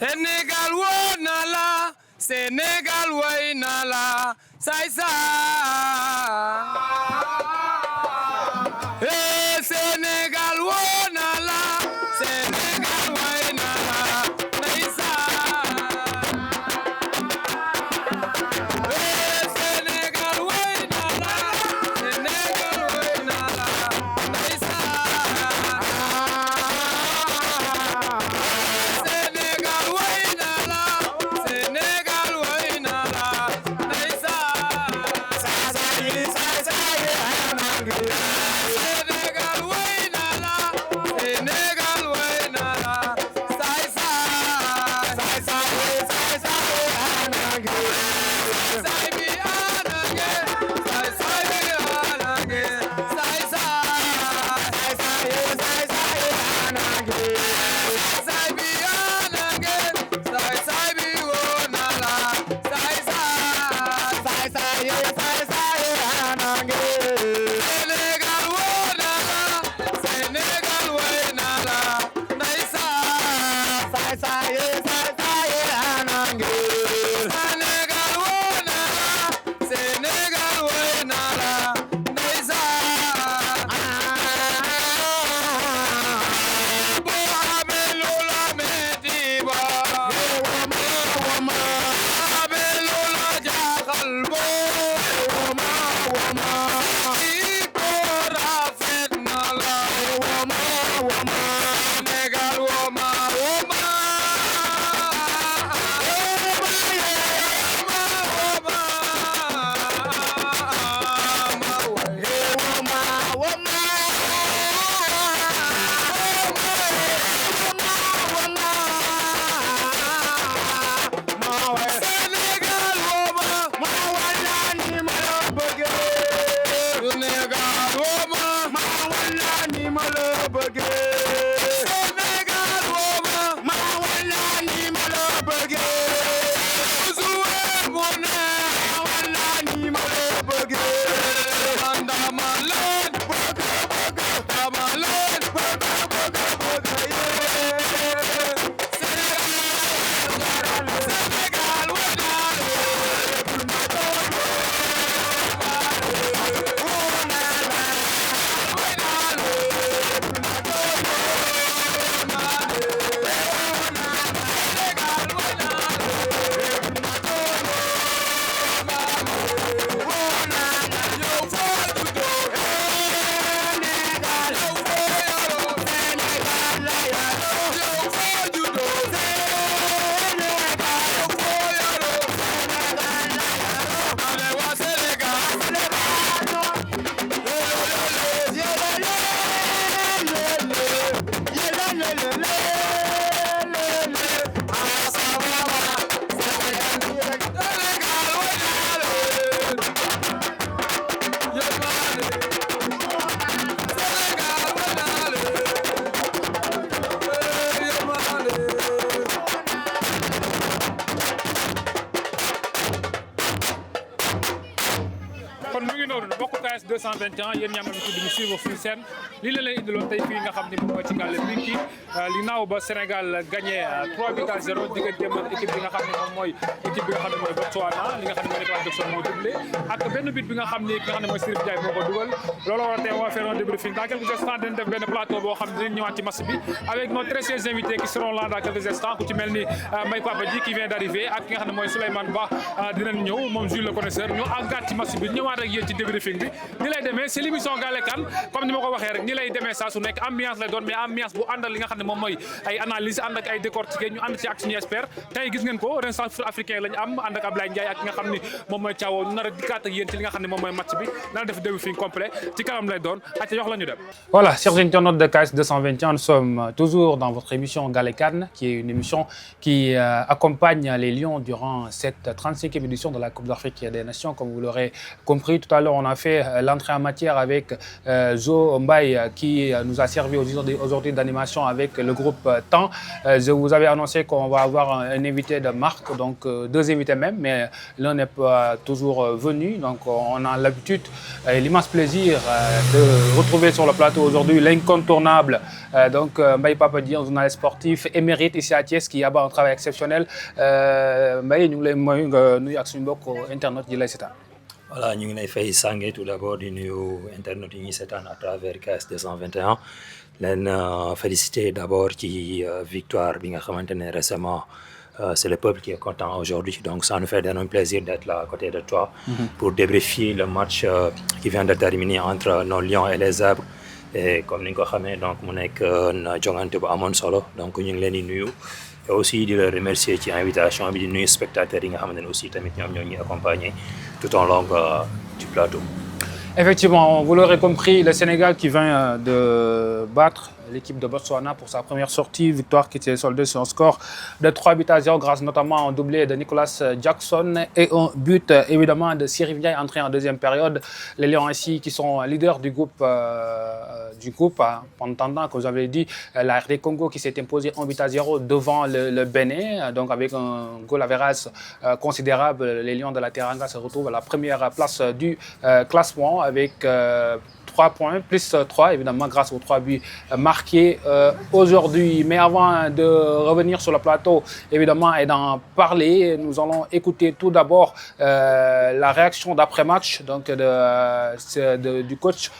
Sénégal woo na la Sénégal way na la say Sénégal woo na la Sénégal way na la ndeysaan Sénégal way na la Sénégal way na la ndeysaan Sénégal way na la Sénégal way na la ndeysaan kon mu ngi noonu bokk KS 221 yéen ñaam ci duñu suivre sur scène lii la leen indiloon tey fii nga xam ne moom mooy ci gàlle bi kii li naaw ba Sénégal gagné 3-0 digganteem ak équipe bi nga xam ne moom mooy équipe bi nga xam ne mooy Botswana li nga xam ne mooy Nicolas Jackson moo doublé ak benn but bi nga xam ne ki nga xam ne mooy Serif Ndiaye moo ko dugal loolu war a tey on va faire un débriefing dans quelques instants dañ def benn plateau boo xam ne dinañ ñëwaat ci match bi avec nos très chers invités qui seront là dans quelques instants ku ci mel ni Mbaye Papa Dji qui vient d'arriver ak ki nga xam ne mooy Souleymane Ba dinañ ñëw moom Jules le connaisseur ñu àggaat ci match bi ñëwaat ak yéen ci débriefing bi ni lay demee c'est l'émission Gallé Kane comme ni ma ko waxee rek ni lay demee saa su nekk ambiance lay doon mais ambiance bu àndal li nga xam ne moom mooy ay analyse ànd ak ay décortiqué ñu ànd ci ak suñu expert tey gis ngeen ko Renaissance africain lañu am ànd ak Ablaye Ndiaye ak ki nga xam ni moom mooy Thiawo ñu nar a dikkaat ak yéen ci li nga xam ne moom mooy match bi nar a def débriefing complet ci kanam lay doon ak yox la ñu dem. Voilà, chers internautes de KS 221, nous sommes toujours dans votre émission Gallé Kane, qui est une émission qui accompagne les Lions durant cette 35e édition de la Coupe d'Afrique des Nations. Comme vous l'aurez compris, tout à l'heure, on a fait l'entrée entrée en matière avec Zo Mbaye qui nous a servi aujourd'hui d'animation avec le groupe Temps. Je vous avais annoncé qu'on va avoir un invité de marque, donc 2 invités même, mais l'un n'est pas toujours venu. Donc on a l'habitude et l'immense plaisir de retrouver sur le plateau aujourd'hui l'incontournable donc Mbaye Papadi, un journaliste sportif émérite ici à Thiès qui abat un travail exceptionnel. Mbaye ñu ngi lay mooy nga nuyu ak suñu mbokk internet yi lay seetaan. Voilà, ñu ngi lay fay Sange tout d'abord di nuyu internet yi ñuy seetaan à travers KS 221 leen féliciter d'abord ci victoire bi nga xamante ne récemment c'est le peuple qui est content aujourd'hui, donc ça nous fait d'énorme plaisir d'être là à côté de toi pour débriefer le match qui vient de terminer entre nos Lions et les Zèbres. Et comme ni nga ko xamee donc mu nekk na jongante bu amoon solo, donc ñu ngi leen di nuyu et aussi di la remercier ci invitation bi, di nuyu spectateurs yi nga xamante ne aussi tamit ñoom ñoo ñuy accompagner tout au long du plateau. Effectivement, vous l'aurez compris, le Sénégal qui vient de battre l'équipe de Botswana pour sa première sortie, victoire qui s'est soldée sur un score de 3-0 grâce notamment à un doublé de Nicolas Jackson et un but évidemment de Cyril Ndiaye entré en deuxième période. Les Lions ici qui sont leaders du groupe en attendant que vous avez dit la RD Congo qui s'est imposé 1-0 devant le Bénin, donc avec un goal average considérable. Les Lions de la Teranga se retrouvent à la première place du classement avec 3 points, plus 3 évidemment grâce aux 3 buts marqués aujourd'hui. Mais avant de revenir sur le plateau évidemment et d'en parler, nous allons écouter tout d'abord la réaction d'après-match donc du coach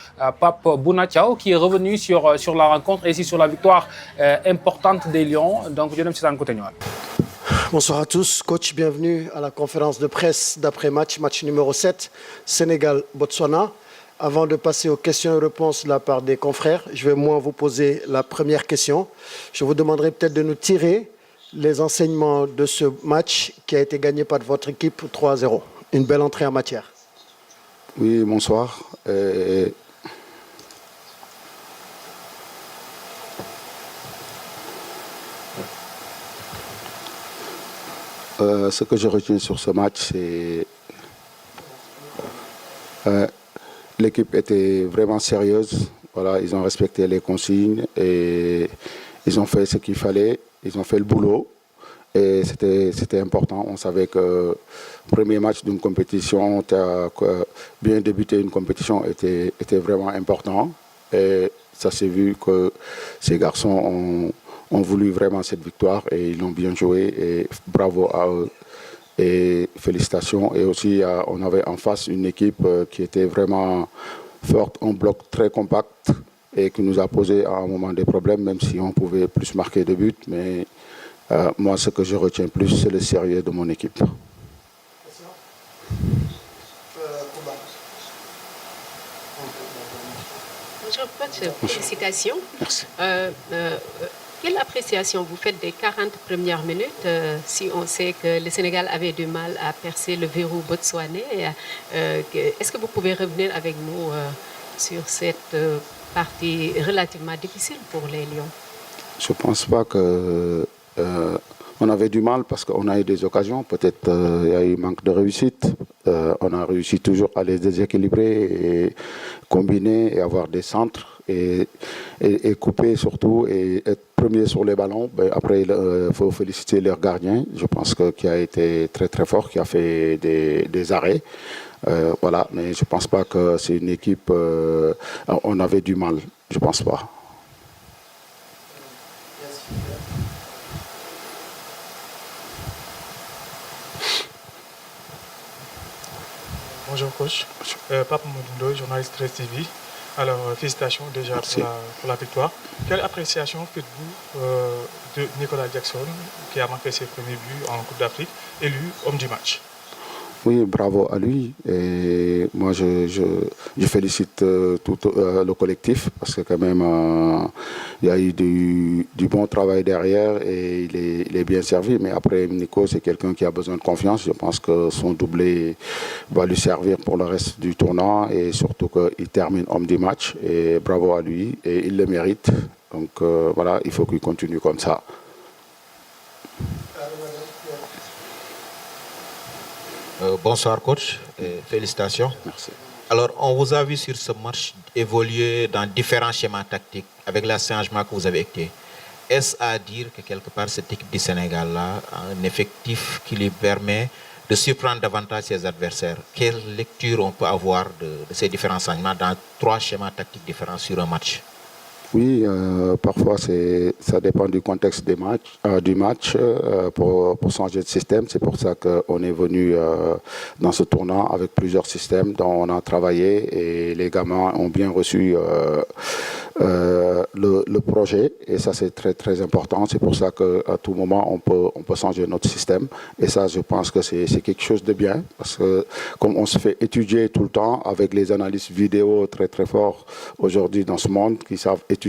Pape Bouna Thiaw qui est revenu sur la rencontre et ici sur la victoire importante des Lions. Donc je vais côté ñëwaat. Bonsoir à tous, coach, bienvenue à la conférence de presse d'après-match, match numéro 7, Sénégal-Botswana. Avant de passer aux questions et réponses de la part des confrères, je vais moi vous poser la première question. Je vous demanderai peut-être de nous tirer les enseignements de ce match qui a été gagné par votre équipe 3-0. Une belle entrée en matière. Oui, bonsoir. Ce que je retiens sur ce match, c'est l'équipe était vraiment sérieuse. Voilà, ils ont respecté les consignes et ils ont fait ce qu'il fallait. Ils ont fait le boulot et c'était important. On savait que le premier match d'une compétition, bien débuter une compétition était vraiment important. Et ça s'est vu que ces garçons ont voulu vraiment cette victoire et ils l'ont bien joué et bravo à eux. Et félicitations. Et aussi, on avait en face une équipe qui était vraiment forte, un bloc très compact et qui nous a posé à un moment des problèmes, même si on pouvait plus marquer de buts. Mais moi, ce que je retiens plus, c'est le sérieux de mon équipe. Bonjour coach, félicitations. Merci. Quelle appréciation vous faites des 40 premières minutes si on sait que le Sénégal avait du mal à percer le verrou botswanais? Est-ce que vous pouvez revenir avec nous sur cette partie relativement difficile pour les Lions? Je ne pense pas que on avait du mal parce qu'on a eu des occasions. Peut-être il y a eu manque de réussite. On a réussi toujours à les déséquilibrer et combiner et avoir des centres et couper surtout et être premier sur les ballons. Après, il faut féliciter leur gardien. Je pense qu'il a été très très fort, qui a fait des arrêts. Voilà, mais je ne pense pas que c'est une équipe. On avait du mal. Je ne pense pas. Bonjour coach, Pape Modundo, journaliste 13 TV. Alors félicitations déjà pour la victoire. Quelle appréciation faites-vous de Nicolas Jackson qui a marqué ses premiers buts en Coupe d'Afrique, élu homme du match? Oui, bravo à lui. Et moi, je félicite tout le collectif parce que quand même, il y a eu du bon travail derrière et il est bien servi. Mais après, Nico, c'est quelqu'un qui a besoin de confiance. Je pense que son doublé va lui servir pour le reste du tournoi et surtout qu'il termine homme du match. Et bravo à lui et il le mérite. Donc voilà, il faut qu'il continue comme ça. Bonsoir coach, et félicitations. Merci. Alors, on vous a vu sur ce match évoluer dans différents schémas tactiques avec les changements que vous avez actés. Est-ce à dire que quelque part cette équipe du Sénégal-là a un effectif qui lui permet de surprendre davantage ses adversaires? Quelle lecture on peut avoir de ces différents changements dans 3 schémas tactiques différents sur un match? Oui, parfois ça dépend du contexte du match pour changer de système. C'est pour ça qu'on est venu dans ce tournoi avec plusieurs systèmes dont on a travaillé et les gamins ont bien reçu le projet et ça c'est très très important. C'est pour ça qu'à tout moment on peut changer notre système et ça je pense que c'est quelque chose de bien parce que comme on se fait étudier tout le temps avec les analystes vidéo très très forts aujourd'hui dans ce monde qui savent étudier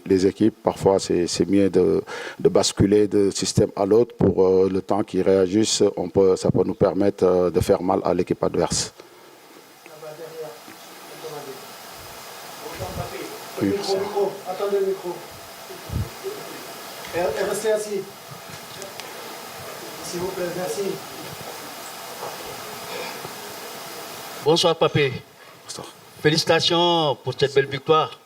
les équipes, parfois c'est mieux de basculer de système à l'autre pour le temps qu'ils réagissent, ça peut nous permettre de faire mal à l'équipe adverse. Micro. Attendez le micro. Et restez assis. S'il vous plaît, merci. Bonsoir, Papé. Bonsoir. Félicitations pour cette belle victoire.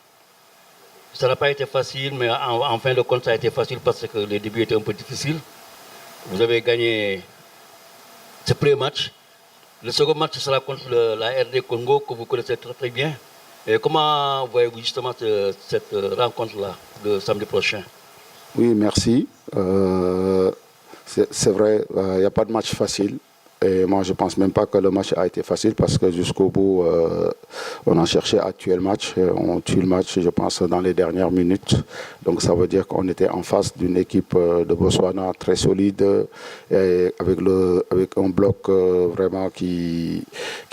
Ça n'a pas été facile, mais en fin de compte, ça a été facile parce que le début était un peu difficile. Vous avez gagné ce premier match. Le second match sera contre la RD Congo, que vous connaissez très très bien. Et comment voyez-vous justement cette rencontre-là, le samedi prochain? Oui, merci. C'est vrai, il n'y a pas de match facile. Et moi, je ne pense même pas que le match a été facile parce que jusqu'au bout, on a cherché à tuer le match. On tue le match, je pense, dans les dernières minutes. Donc ça veut dire qu'on était en face d'une équipe de Botswana très solide, et avec un bloc vraiment qui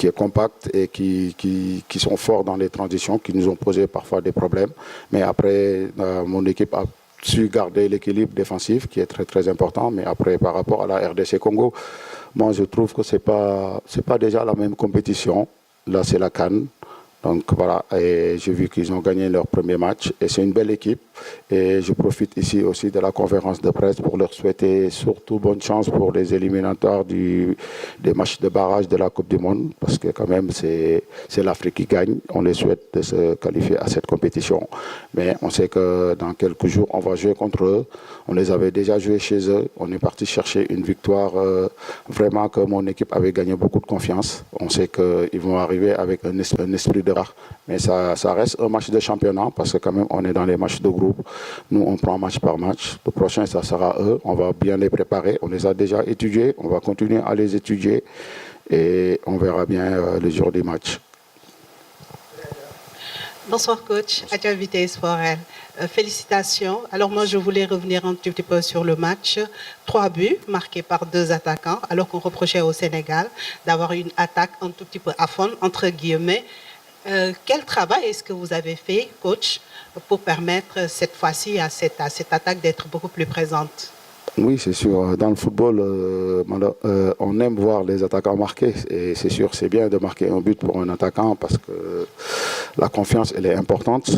est compact et qui sont forts dans les transitions, qui nous ont posé parfois des problèmes. Mais après, mon équipe a su garder l'équilibre défensif qui est très très important. Mais après, par rapport à la RDC Congo, moi, je trouve que c'est pas déjà la même compétition. Là, c'est la CAN. Donc voilà, et j'ai vu qu'ils ont gagné leur premier match et c'est une belle équipe. Et je profite ici aussi de la conférence de presse pour leur souhaiter surtout bonne chance pour les éliminatoires des matchs de barrage de la Coupe du Monde parce que quand même c'est l'Afrique qui gagne. On les souhaite de se qualifier à cette compétition. Mais on sait que dans quelques jours, on va jouer contre eux. On les avait déjà joués chez eux. On est parti chercher une victoire vraiment que mon équipe avait gagné beaucoup de confiance. On sait qu'ils vont arriver avec un esprit de rare. Mais ça reste un match de championnat parce que quand même on est dans les matchs de groupe. Nous on prend match par match. Le prochain ça sera eux. On va bien les préparer. On les a déjà étudiés. On va continuer à les étudier et on verra bien le jour du match. Bonsoir coach, Adja Vitesse Forel. Félicitations. Alors moi je voulais revenir un petit peu sur le match. 3 buts marqués par 2 attaquants alors qu'on reprochait au Sénégal d'avoir une attaque un tout petit peu à fond entre guillemets. Quel travail est-ce que vous avez fait, coach, pour permettre cette fois-ci à cette attaque d'être beaucoup plus présente? Oui, c'est sûr. Dans le football, on aime voir les attaquants marquer. Et c'est sûr, c'est bien de marquer un but pour un attaquant parce que la confiance, elle est importante.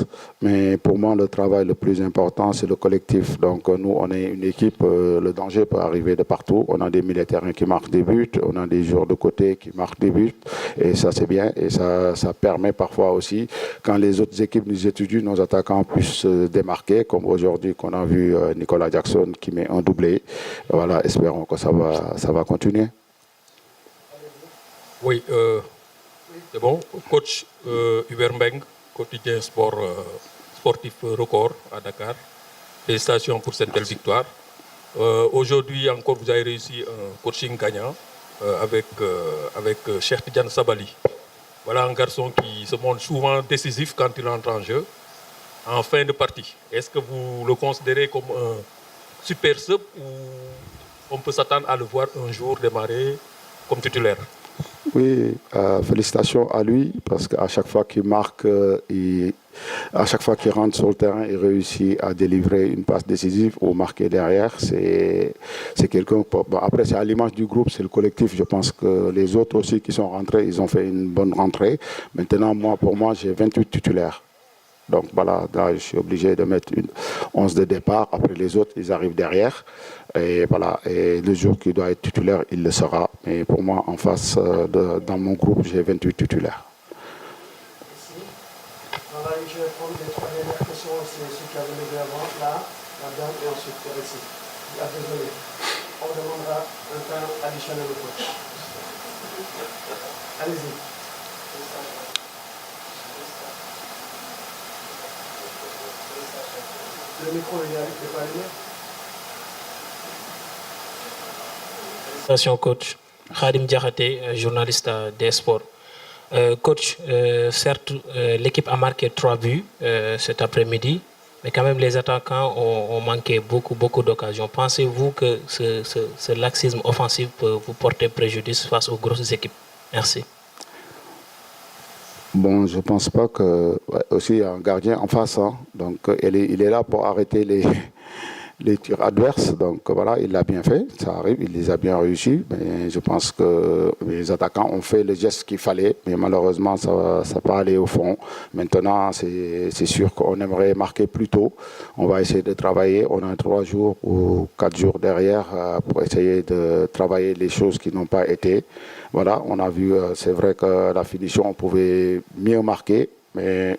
Mais pour moi, le travail le plus important, c'est le collectif. Donc nous, on est une équipe. Le danger peut arriver de partout. On a des militaires qui marquent des buts. On a des joueurs de côté qui marquent des buts. Et ça, c'est bien. Et ça permet parfois aussi, quand les autres équipes nous étudient, nos attaquants puissent se démarquer. Comme aujourd'hui, qu'on a vu Nicolas Jackson qui met un doublé. Voilà, espérons que ça va continuer. Oui, c'est bon. Coach Hubert Mbeng, quotidien sportif record à Dakar. Félicitations pour cette belle victoire. Aujourd'hui encore, vous avez réussi un coaching gagnant avec Cheikh Tidiane Sabali. Voilà un garçon qui se montre souvent décisif quand il entre en jeu, en fin de partie. Est-ce que vous le considérez comme un super sub ou on peut s'attendre à le voir un jour démarrer comme titulaire? Oui, félicitations à lui parce qu'à chaque fois qu'il marque, à chaque fois qu'il rentre sur le terrain, il réussit à délivrer une passe décisive ou marquer derrière. C'est quelqu'un. Bon, après, c'est à l'image du groupe, c'est le collectif. Je pense que les autres aussi qui sont rentrés, ils ont fait une bonne rentrée. Maintenant, pour moi, j'ai 28 titulaires. Donc voilà, là, je suis obligé de mettre une 11 de départ. Après les autres, ils arrivent derrière. Et voilà, et le jour qu'il doit être titulaire, il le sera. Mais pour moi, en face, dans mon groupe, j'ai 28 titulaires. Voilà, je vais prendre les 3 dernières questions, c'est ceux qui avaient levé avant, là, la dame et ensuite ici. Ah, désolé. On demandera un temps additionnel au coach. Allez-y. Le micro, il n'est pas allumé. Félicitations coach. Khadim Diakhaté, journaliste des sports. Coach, certes, l'équipe a marqué 3 buts cet après-midi, mais quand même les attaquants ont manqué beaucoup d'occasions. Pensez-vous que ce laxisme offensif peut vous porter préjudice face aux grosses équipes? Merci. Bon, je ne pense pas que... Ouais, aussi, il y a un gardien en face, hein, donc il est là pour arrêter les tirs adverses, donc voilà, il l'a bien fait, ça arrive, il les a bien réussi, mais je pense que les attaquants ont fait le geste qu'il fallait, mais malheureusement ça n'a pas allé au fond. Maintenant, c'est sûr qu'on aimerait marquer plus tôt, on va essayer de travailler, on a 3 jours ou 4 jours derrière pour essayer de travailler les choses qui n'ont pas été. Voilà, on a vu, c'est vrai que la finition, on pouvait mieux marquer, mais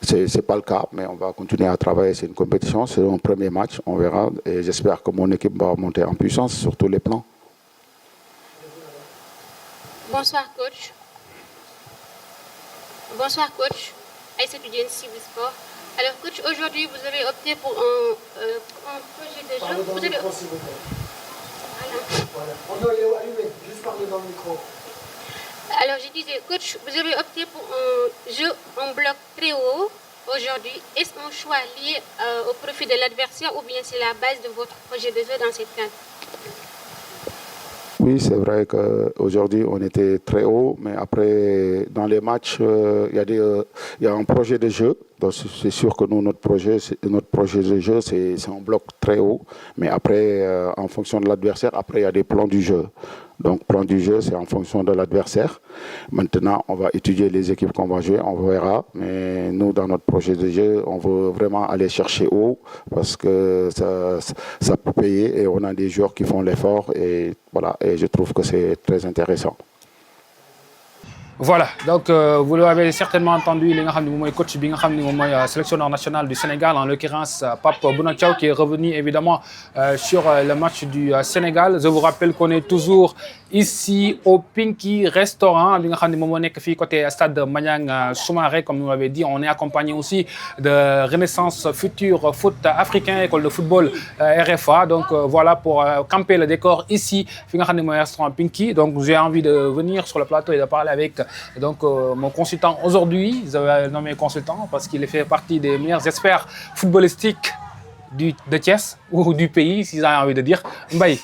ce n'est pas le cas, mais on va continuer à travailler. C'est une compétition, c'est un premier match, on verra. Et j'espère que mon équipe va monter en puissance sur tous les plans. Bonsoir coach. Bonsoir coach. Aïssa Diène, Civi Sport. Alors coach, aujourd'hui vous avez opté pour un projet de jeu. Vous avez... Voilà. On doit allumer, juste parler dans le micro. Alors je disais, coach, vous avez opté pour un jeu en bloc très haut aujourd'hui. Est-ce un choix lié au profit de l'adversaire ou bien c'est la base de votre projet de jeu dans cette cadre? Oui, c'est vrai qu'aujourd'hui on était très haut, mais après dans les matchs, il y a un projet de jeu. Donc c'est sûr que nous, notre projet de jeu, c'est un bloc très haut, mais après, en fonction de l'adversaire, après il y a des plans du jeu. Donc plan du jeu, c'est en fonction de l'adversaire. Maintenant, on va étudier les équipes qu'on va jouer, on verra. Mais nous, dans notre projet de jeu, on veut vraiment aller chercher haut parce que ça peut payer et on a des joueurs qui font l'effort et voilà. Et je trouve que c'est très intéressant. Voilà, donc vous l'avez certainement entendu, le coach sélectionneur national du Sénégal, en l'occurrence Pape Bouna Thiaw, qui est revenu évidemment sur le match du Sénégal. Je vous rappelle qu'on est toujours ici au Pinky Restaurant, côté stade Maniang Soumaré, comme nous l'avez dit. On est accompagné aussi de Renaissance Futur Foot Africain, école de football RFA. Donc voilà pour camper le décor ici, restaurant Pinky. Donc j'ai envie de venir sur le plateau et de parler avec donc mon consultant aujourd'hui. Vous avez nommé consultant parce qu'il fait partie des meilleurs experts footballistiques de Thiès ou du pays, si vous avez envie de dire. Mbaye,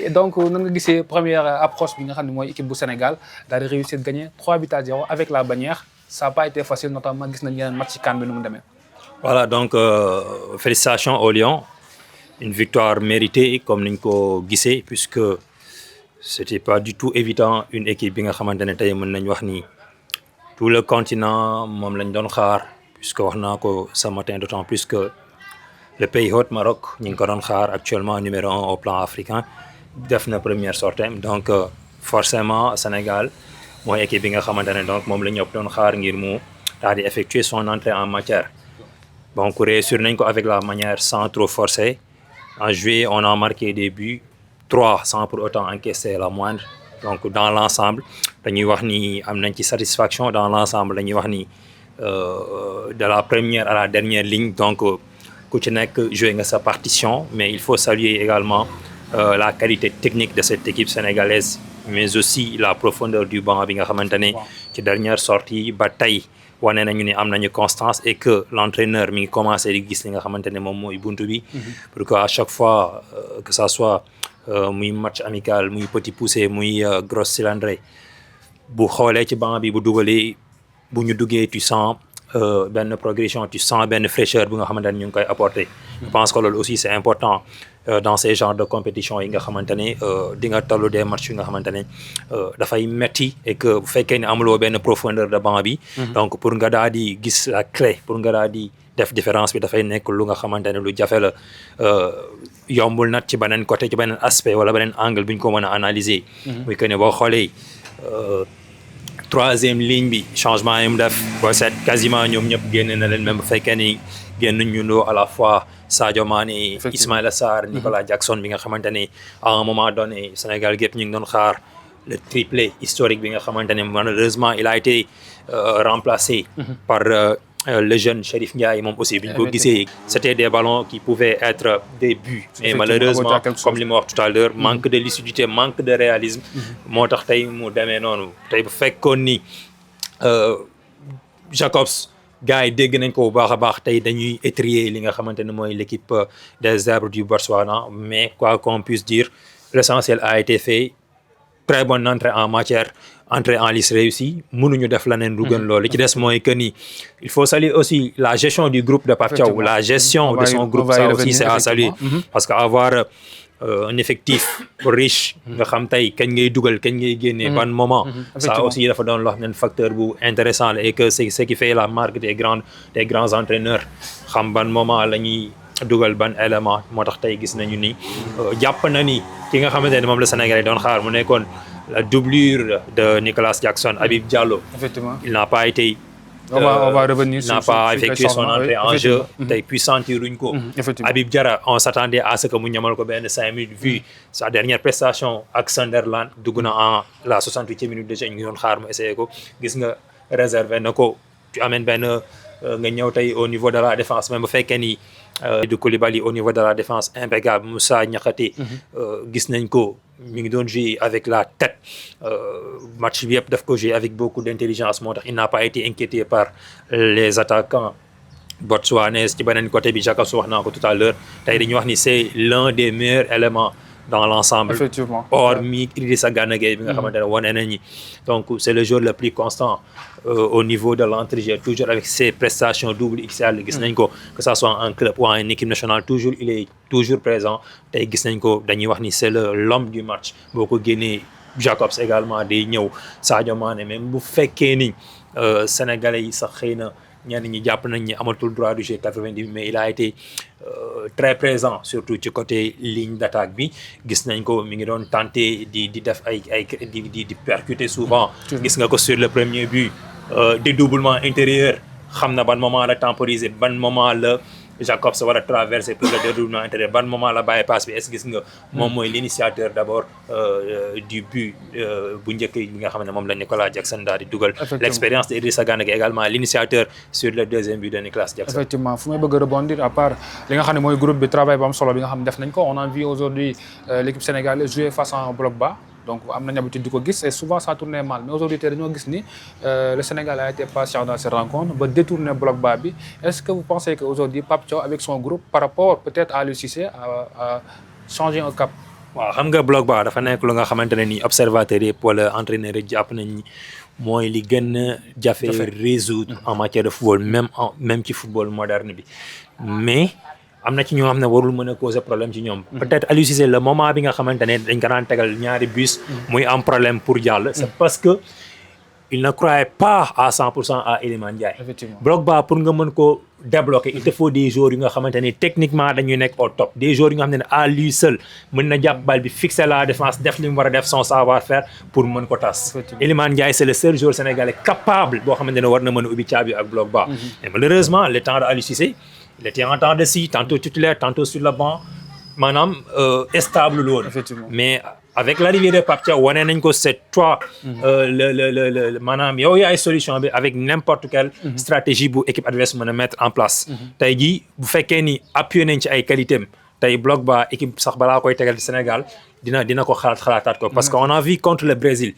donc nous avons vu la première approche de l'équipe du Sénégal, d'aller réussir à gagner 3-0 avec la bannière. Ça n'a pas été facile, notamment dans le match CAN. Voilà, donc félicitations aux Lions. Une victoire méritée, comme nous l'avons vu, puisque c'était pas du tout évident une équipe qui a tout le continent mom lañ doon xaar puisque wax naa ko ce matin, d'autant plus que le pays hôte Maroc ñu ngi ko doon xaar actuellement numéro 1 au plan africain def na première sortie. Donc forcément Sénégal mooy équipe bi nga xamante ne donc moom la ñëpp doon xaar ngir mu daal di effectuer son entrée en matière. Donc réussir nañ ko avec la manière sans trop forcer. En juillet on a marqué des buts 3 sans pour autant encaisser la moindre. Donc dans l'ensemble dañuy wax ni am nañ ci satisfaction. Dans l'ensemble dañuy wax ni de la première à la dernière ligne, donc ku ci nekk joué nga sa partition, mais il faut saluer également la qualité technique de cette équipe sénégalaise, mais aussi la profondeur du banc bi nga xamante ne ci dernière sortie ba tey wane nañu ni am nañu constance et que l'entraîneur mi ngi commencé di gis li nga xamante ne moom mooy buntu bi pour que à chaque fois que ça soit muy match amical muy petit poussé muy grosse cylindrée bu xoolee ci banc bi bu dugalee bu ñu duggee tu sens benn progression, tu sens benn fraîcheur bu nga xamante ne ñu ngi koy apporter. Je pense que loolu aussi c'est important dans ces genres de compétition yi nga xamante ne di nga tollu des matchs yi nga xamante ne dafay metti et que bu fekkee ne amuloo benn profondeur de banc bi donc pour nga daal di gis la clé pour nga daal di def différence bi dafay nekk lu nga xamante ne lu jafe la yombul nag ci beneen côté ci beneen aspect wala beneen angle bu ñu ko mën a analyser muy que ne boo xoolee troisième ligne bi changement yi mu def boo seet quasiment ñoom ñëpp génne na leen même bu fekkee ni génn ñu ndoo à la fois Sadio Mané Ismaïla Sarr Nicolas Jackson bi nga xamante ni à un moment donné Sénégal gépp ñu ngi doon xaar le triplé historique bi nga xamante ne malheureusement il a été remplacé par le jeune Chérif Ndiaye moom aussi bi ñu ko gisee c'était des ballons qui pouvaient être des buts mais malheureusement comme li ma wax tout à l'heure manque de lucidité manque de réalisme moo tax tey mu demee noonu tey bu fekkoon ni Jacobs gars yi dégg nañ ko bu baax a baax tey dañuy étrier li nga xamante ne mooy l'équipe des Zèbres du Botswana mais quoi qu'on puisse dire l'essentiel a été fait très bonne entrée en matière entrée en lice réussie mënuñu def leneen lu gën loolu li ci des mooy que ni il faut saluer aussi la gestion du groupe de Pape Thiaw la gestion de son groupe ça aussi c'est à saluer parce que avoir un effectif riche nga xam tey kañ ngay dugal kañ ngay génnee ban moment ça aussi dafa doon loo xam ne facteur bu intéressant la et que c'est ce qui fait la marque des grands entraîneurs xam ban moment la ñuy dugal ban élément moo tax tey gis nañu ni jàpp na ni ki nga xamante ne moom la Sénégalais doon xaar mu nekkoon la doublure de Nicolas Jackson Habib Diallo il n'a pas été on va revenir n'a pas effectué son entrée en jeu tey puis sentiruñ ko Habib Diarra on s'attendait à ce que mu ñamal ko benn 5 minutes vu sa dernière prestation ak Sunderland dugg na en la 68e minute de jeu ñu ngi doon xaar mu essayé ko gis nga réservé na ko tu amènes benn nga ñëw tey au niveau de la défense même bu fekkee ni de Koulibaly au niveau de la défense impeccable Moussa Niakhaté gis nañ ko mi ngi doon jouer avec la tête match bi yëpp daf ko jouer avec beaucoup d'intelligence moo tax il n'a pas été inquiété par les attaquants botswanais ci beneen côté bi Jacobs wax naa ko tout à l'heure tey dañuy wax ni c'est l'un des meilleurs éléments dans l'ensemble hormis Idrissa Gana Gueye bi nga xamante ne wane nañu donc c'est le joueur le plus constant au niveau de l'entrejeu toujours avec ses prestations double XL gis nañ ko que ça soit en club ou en équipe nationale toujours il est toujours présent tey gis nañ ko dañuy wax ni c'est l'homme du match boo ko génnee Jacobs également day ñëw Sadio Mané même bu fekkee ni sénégalais yi sax xëy na ñenn ñi jàpp nañ ni amatul droit de jeu 90 mais il a été très présent surtout ci côté ligne d'attaque bi gis nañ ko mi ngi doon tenter di def ay di percuter souvent gis nga ko sur le premier but dédoublement intérieur xam na ban moment la temporiser ban moment la Jacobs war a traverser pour le dédoublement intérieur ban moment la bàyyi passe bi est-ce gis nga moom mooy l'initiateur d'abord du but bu njëkk bi nga xam ne moom la Nicolas Jackson daal di dugal l'expérience de Idrissa Gana Gueye également l'initiateur sur le deuxième but de Nicolas Jackson effectivement fu may bëgg a rebondir à part li nga xam ne mooy groupe bi travail bu am solo bi nga xam ne def nañ ko on a vu aujourd'hui l'équipe sénégalaise jouer face à un bloc bas donc am nañu habitude di ko gis et souvent ça tournait mal mais aujourd'hui tey dañoo gis ni le Sénégal a été patient dans cette rencontre ba détourner bloc bas bi est-ce que vous pensez que aujourd'hui Pape Thiaw avec son groupe par rapport peut-être à Aliou Cissé à changer un cap waaw xam nga bloc bas dafa nekk lu nga xamante ne ni observateurs yëpp wala entraîneurs yi jàpp nañ ni mooy li gën a jafe résoudre en matière de football même ci football moderne bi mais am na ci ñoo xam ne warul mën a causer problème ci ñoom peut-être Aliou Cissé le moment bi nga xamante ne dañ ko daan tegal ñaari bus muy am problème pour jàll c'est parce que il ne croyait pas à 100% à Iliman Ndiaye bloc bas pour nga mën ko débloquer il te faut des joueurs yu nga xamante ne techniquement dañuy nekk au top des joueurs yu nga xam ne à lui seul mën na jàpp bal bi fixer la défense def li mu war a def son savoir-faire pour mën ko tas Iliman Ndiaye c'est le seul joueur sénégalais capable boo xamante ne war na mën a ubbi caabi ak bloc bas mais malheureusement le temps de Aliou Cissé il était en temps de scie tantôt titulaire tantôt sur le banc maanaam stable lool mais avec l'arrivée de Pape Thiaw wane nañ ko c'est toi le maanaam yow yaay solution bi avec n'importe quelle stratégie bu équipe adverse mën a mettre en place tey jii bu fekkee ni appuyé nañ ci ay qualités tey bloc bas équipe sax balaa koy tegal ci Sénégal dina ko xalaataat ko parce que on a vu contre le Brésil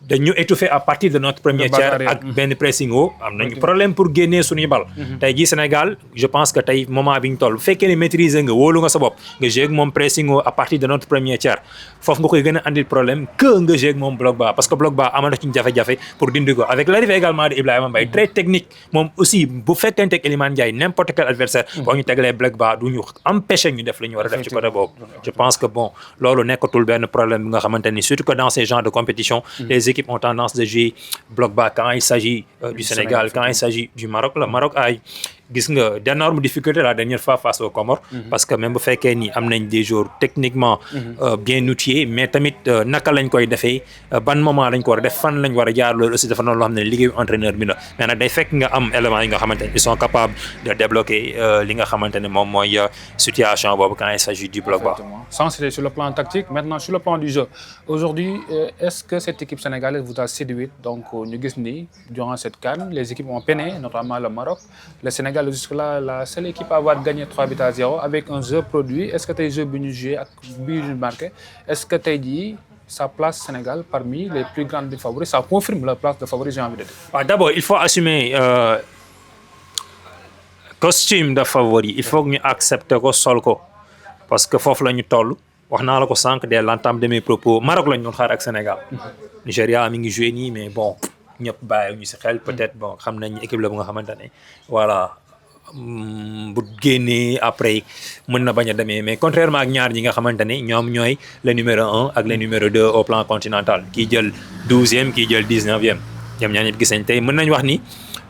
dañu étouffer à partir de notre premier tiers ak benn pressing haut am nañu problème pour génnee suñuy bal tey jii Sénégal je pense que tey moment bi ñu toll bu fekkee ne maîtriser nga wóolu nga sa bopp nga jouer ak moom pressing haut à partir de notre premier tiers foofu nga koy gën a andil problème que nga jouer ak moom bloc bas parce que bloc bas amoon na ci jafe-jafe pour dindi ko avec l'arrivée également de Ibrahima Mbaye très technique moom aussi bu fekkente ak Iliman Ndiaye n'importe quel adversaire boo ñu tegalee bloc bas du ñu empêcher ñu def li ñu war a def ci côté boobu je pense que bon loolu nekkatul benn problème bi nga xamante ni surtout que dans ces genres de compétition les équipes ont tendance de jouer bloc bas quand il s'agit du Sénégal quand il s'agit du Maroc le Maroc a gis nga d'énormes difficultés la dernière fois face aux Comores. Parce que même bu fekkee ni am nañ des joueurs techniquement bien outillés mais tamit naka lañ koy defee ban moment lañ ko war a def fan lañ war a jaar loolu aussi dafa noonu loo xam ne liggéeyu entraîneur bi la mais nag day fekk nga am éléments yi nga xamante ne ils sont capables de débloquer li nga xamante ne moom mooy situation boobu quand il s'agit du bloc bas. Ça, c'était sur le plan tactique. Maintenant, sur le plan du jeu. Aujourd'hui, est-ce que cette équipe sénégalaise vous a séduit? Donc, nous avons durant cette CAN, les équipes ont peiné, notamment le Maroc. Le Sénégal, jusque-là, la seule équipe à avoir gagné 3-0 avec un jeu produit. Est-ce que tu as joué bien joué, bien marqué? Est-ce que tu as dit sa place Sénégal parmi les plus grandes des favoris? Ça confirme la place de favori, j'ai envie de dire. D'abord, il faut assumer costume de favori. Il faut que nous acceptions ko sol ko parce que foofu la ñu toll wax naa la ko sànq dès l'entame de mes propos Maroc lañ doon xaar ak Sénégal. Nigéria mi ngi joué nii mais bon ñëpp bàyyi ñu si xel peut-être bon xam nañ équipe la bu nga xamante ne voilà bu génnee après mën na bañ a demee mais contrairement ak ñaar ñi nga xamante ne ñoom ñooy le numéro 1 ak le numéro 2 au plan continental kii jël 12e kii jël 19e ñoom ñaar ñëpp gis nañ tey mën nañ wax ni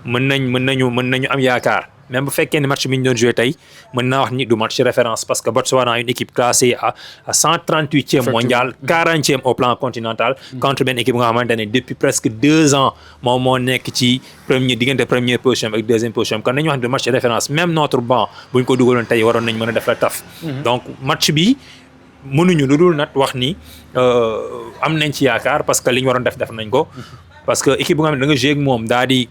mën nañu am yaakaar. Même bu fekkee ne match bi ñu doon joué tey mën naa wax ni du match référence parce que Botswana une équipe classée à 138e mondial 40e au plan continental contre benn équipe nga xamante ne depuis presque 2 ans moom moo nekk ci première position ak deuxième position kon nañu wax ne du match référence même notre banc bu ñu ko dugaloon tey waroon nañ mën a def la taf donc match bi mënuñu lu dul nag wax ni am nañ ci yaakaar parce que li ñu waroon def nañ ko parce que équipe bu nga xam ne da nga joué ak moom daa di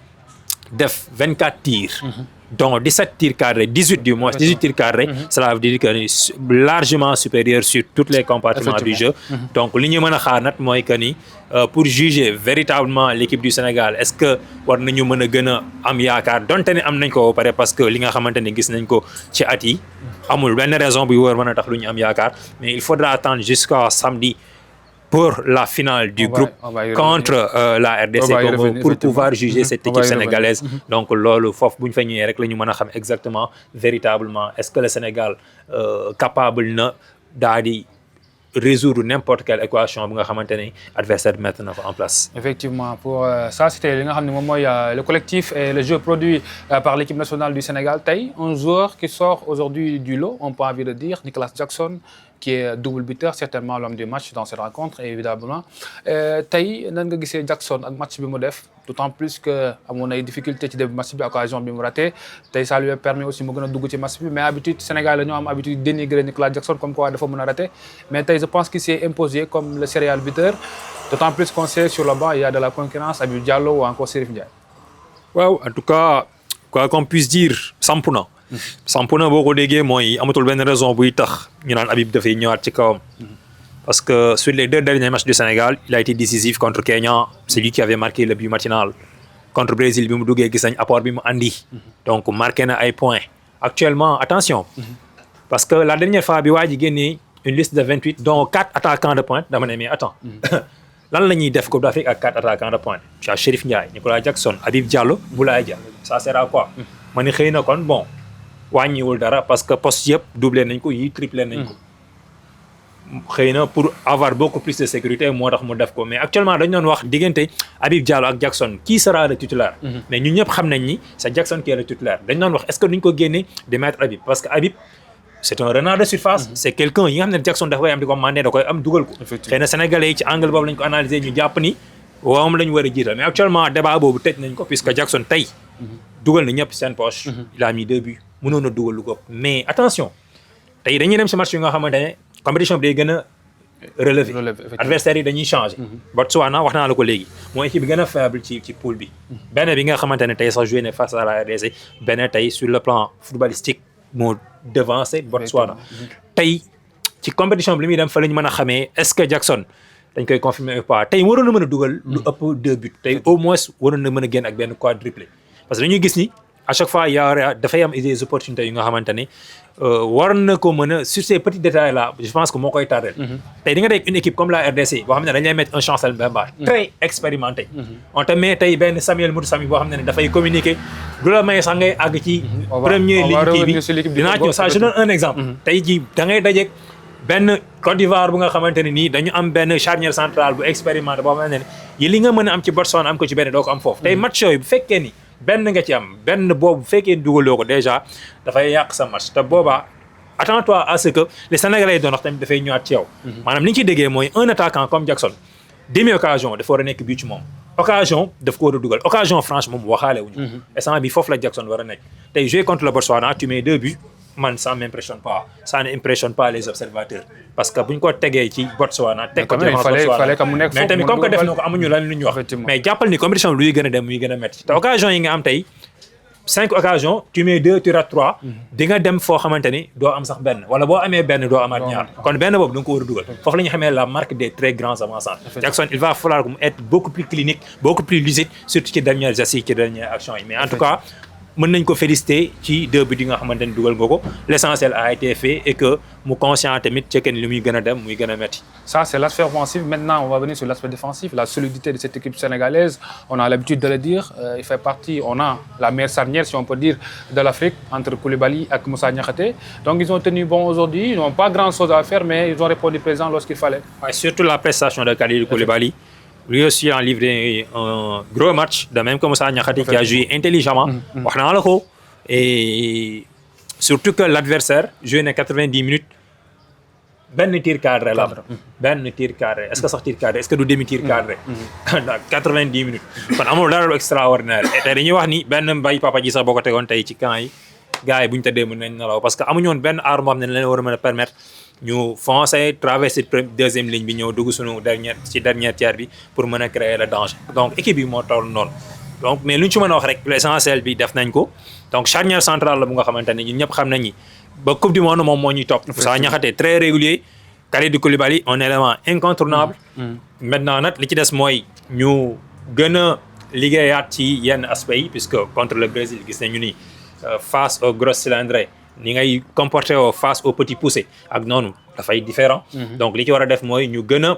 def 24 tirs donc 17 tirs cadrés 18 du moins 18 tirs cadrés cela veut dire que largement supérieur sur tous les compartiments du jeu donc li ñu mën a xaar nag mooy que ni pour juger véritablement l'équipe du Sénégal est-ce que war nañu mën a gën a am yaakaar donte ne am nañ ko ba pare parce que li nga xamante ne gis nañ ko ci at yi amul benn raison bu war mën a tax lu ñu am yaakaar mais il faudra attendre jusqu'à samedi pour la finale du groupe contre la RDC Congo pour pouvoir juger cette équipe sénégalaise. Donc, lolo, fof buñ fa ñëwé rek lañu mëna xam exactement véritablement est-ce que le Sénégal capable na dadi résoudre n'importe quelle équation bu nga xamantene adversaire mettre na en place. Effectivement, pour ça c'était li nga xamni mom moy le collectif et le jeu produit par l'équipe nationale du Sénégal. Tay un joueur qui sort aujourd'hui du lot, on peut envie de dire Nicolas Jackson qui est double buteur, certainement l'homme du match dans cette rencontre, évidemment. Tay nan nga gisee Jackson ak match bi mu def, d'autant plus que amoon ay difficulté ci début match bi occasion bi mu raté. Tay ça lui permet aussi mu gëna dugg ci match bi mais habitude Sénégal la ñu am habitude dénigrer Nicolas Jackson comme quoi dafa mëna raté. Mais tay je pense qu'il s'est imposé comme le serial buteur, d'autant plus qu'on sait sur le banc il y a de la concurrence Habib Diallo ou encore Serif Ndiaye. Waaw, en tout cas quoi qu'on puisse dire Sampuna Sampuna boo ko déggee mooy amatul benn raison buy tax ñu naan Habib dafay ñëwaat ci kawam parce que sur les 2 derniers matchs du Sénégal il a été décisif contre Kenya c'est lui qui avait marqué le but matinal contre Brésil bi mu duggee gis nañ apport bi mu andi donc marqué na ay points actuellement attention parce que la dernière fois bi waa ji génnee une liste de 28 dont 4 attaquants de pointe dama ne mais attends lan la ñuy def Coupe d'Afrique ak 4 attaquants de pointe tu as Chérif Ndiaye Nicolas Jackson Habib Diallo Boulaye Dia ça sert à quoi ma ni xëy na kon bon wàññiwul dara parce que poste yëpp doublé nañ ko yi triplé nañ ko xëy na pour avoir beaucoup plus de sécurité moo tax mu def ko mais actuellement dañu doon wax diggante Habib Diallo ak Jackson qui sera le titulaire mais ñun ñëpp xam nañ ni c'est Jackson qui est le titulaire dañu doon wax est-ce que duñ ko génne de mettre Habib parce que Habib c'est un renard de surface c'est quelqu'un yi nga xam ne Jackson dafa koy am di ko mandé da koy am dugal ko xëy na sénégalais yi ci angle boobu lañ ko analyser ñu jàpp ni waawam lañ war a jiital mais actuellement débat boobu tëj nañ ko puisque Jackson tey dugal na ñëpp seen poche il a mis 2 buts mënoon a dugal lu ko mais attention tey dañuy dem si match yi nga xamante ne compétition bi day gën a relever adversaires yi dañuy changer Botswana wax naa la ko léegi mooy équipe bi gën a faible ci poule bi benn bi nga xamante ne tey sax joué ne face à la RDC benn tey sur le plan footballistique moo devancé Botswana tey ci compétition bi li muy dem fa la ñu mën a xamee est-ce que Jackson dañ koy confirmer ou pas tey waroon na mën a dugal lu ëpp 2 buts tey au moins waroon na mën a génn ak benn quadruplé parce que dañuy gis ni à chaque fois dafay am des opportunités yu nga xamante ne war na ko mën a sur ces petits détails là je pense que moo koy tardel tey di nga dégg une équipe comme la RDC boo xam ne dañ lay mettre un Chancel Mbemba très expérimenté on te met tey benn Samuel Moutou Sami boo xam ne dafay communiquer du la may sax ngay àgg ci première ligne kii bi dinaa ñëw ça je donne un exemple tey ji da ngay dajeeg benn Côte d'Ivoire bu nga xamante ne nii dañu am benn charnière centrale bu expérimenté boo xamante ne yi li nga mën a am ci Botswana am ko ci benn doo ko am foofu tey match yooyu bu fekkee ni benn nga ci am benn boobu bu fekkee dugaloo ko déjà dafay yàq sa match te boobaa attends-toi à ce que les Sénégalais doon wax tamit dafay ñëwaat ci yow. maanaam li ñu ciy déggee mooy un attaquant comme Jackson demi occasion dafa war a nekk bii ci moom occasion daf ko war a dugal occasion franche moom waxaale wuñu instant bi foofu la Jackson war a nekk tey jouer contre le Botswana tu mets 2 buts man ça m'impressionne pas ça n'impressionne pas les observateurs parce que buñ ko tegee ci Botswana teg ko ci Botswana mais tamit comme que def na ko amuñu lan lu ñu wax mais jàppal ni compétition bi luy gën a dem muy gën a métti te occasion yi nga am tey 5 occasions tu mets 2 tu rates 3 di nga dem foo xamante ni doo am sax benn wala boo amee benn doo amaat ñaar kon benn boobu da nga ko war a dugal foofu la ñu xamee la marque des très grands avancants Jackson il va falloir que mu être beaucoup plus clinique beaucoup plus lucide surtout ci dernières assises ci dernières actions yi mais en tout cas mën nañ ko féliciter ci 2 buts yi nga xamante ni dugal nga ko l'essentiel a été fait et que mu conscient tamit ci kenn li muy gën a dem muy gën a métti. Ça c'est l'aspect offensif. Maintenant on va venir sur l'aspect défensif, la solidité de cette équipe sénégalaise. On a l'habitude de le dire, il fait partie, on a la meilleure charnière si on peut dire de l'Afrique entre Koulibaly et Moussa Niakhaté. Donc ils ont tenu bon aujourd'hui, ils n'ont pas grand chose à faire mais ils ont répondu présent lorsqu'il fallait. Ouais, surtout la prestation de Kalidou Koulibaly. Lui aussi a livré un gros match, de même que Moussa Niakhaté qui a joué intelligemment. Et surtout que l'adversaire jouait 90 minutes. Ben tir cadré là. Ben tir cadré. Est-ce que ça tir cadré? Est-ce que du demi tir cadré? 90 minutes. Kon amul dara lu extraordinaire. Et tay dañuy wax ni ben Mbaye Papa ji sax boko tégon tay ci camp yi gaay yi buñ tëddee mën nañ nelaw parce que amuñu woon benn arme boo xam ne leen war a mën a permettre ñu foncer traverser deuxième ligne bi ñëw dugg suñu dernière tiers bi pour mën a créer le danger donc équipe bi moo toll noonu donc mais lu ñu ci mën a wax rek l'essentiel bi def nañ ko donc charnière centrale la bu nga xamante ne ñun ñëpp xam nañ ni ba coupe du monde moom moo ñuy topp Moussa Niakhaté très régulier Kalidou Koulibaly un élément incontournable maintenant nag li ci des mooy ñu gën a liggéeyaat ci yenn aspects yi puisque contre le Brésil gis nañu ni face au gros cylindré ni ngay comporté woo face au petit poussé ak noonu dafay différent donc li ci war a def mooy ñu gën a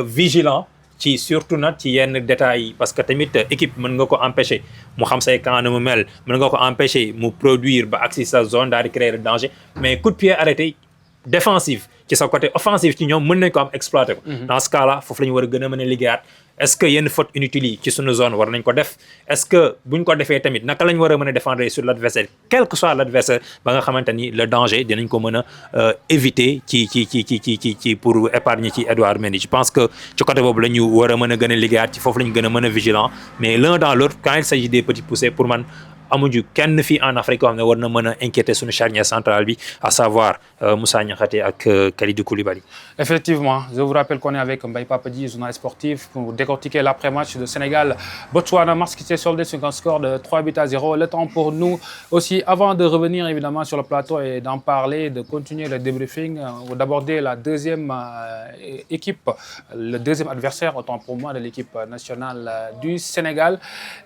vigilant ci surtout nag ci yenn détails yi parce que tamit équipe mën nga ko empêcher mu xam say camp na mu mel mën nga ko empêcher mu produire ba agsi sa zone daal di créer le danger mais coup de pied arrêté défensif ci sa côté offensif ci ñoom mën nañ ko am exploiter ko dans ce cas là foofu la ñu war a gën a mën a liggéeyaat est-ce que yenn faute inutile yi ci suñu zone war nañ ko def est-ce que buñ ko defee tamit naka lañ war a mën a défendre sur l'adversaire quel que soit l'adversaire ba nga xamante ni le danger dinañ ko mën a éviter ci pour épargner ci Edouard Mendy je pense que ci côté boobu la ñu war a mën a gën a liggéeyaat ci foofu la ñu gën a mën a vigilant mais l'un dans l'autre quand il s'agit des petits poussés pour man amuñu kenn fii en Afrique yoo xam ne war na mën a inquiéter suñu charnière centrale bi à savoir Moussa Niakhaté ak Kalidou Koulibaly. Effectivement, je vous rappelle qu'on est avec Mbaye Papadji, journaliste sportif, pour décortiquer l'après-match de Sénégal-Botswana, match qui s'est soldé sur un score de 3-0. Le temps pour nous aussi, avant de revenir évidemment sur le plateau et d'en parler, de continuer le débriefing, d'aborder la deuxième équipe, le deuxième adversaire, autant pour moi, de l'équipe nationale du Sénégal.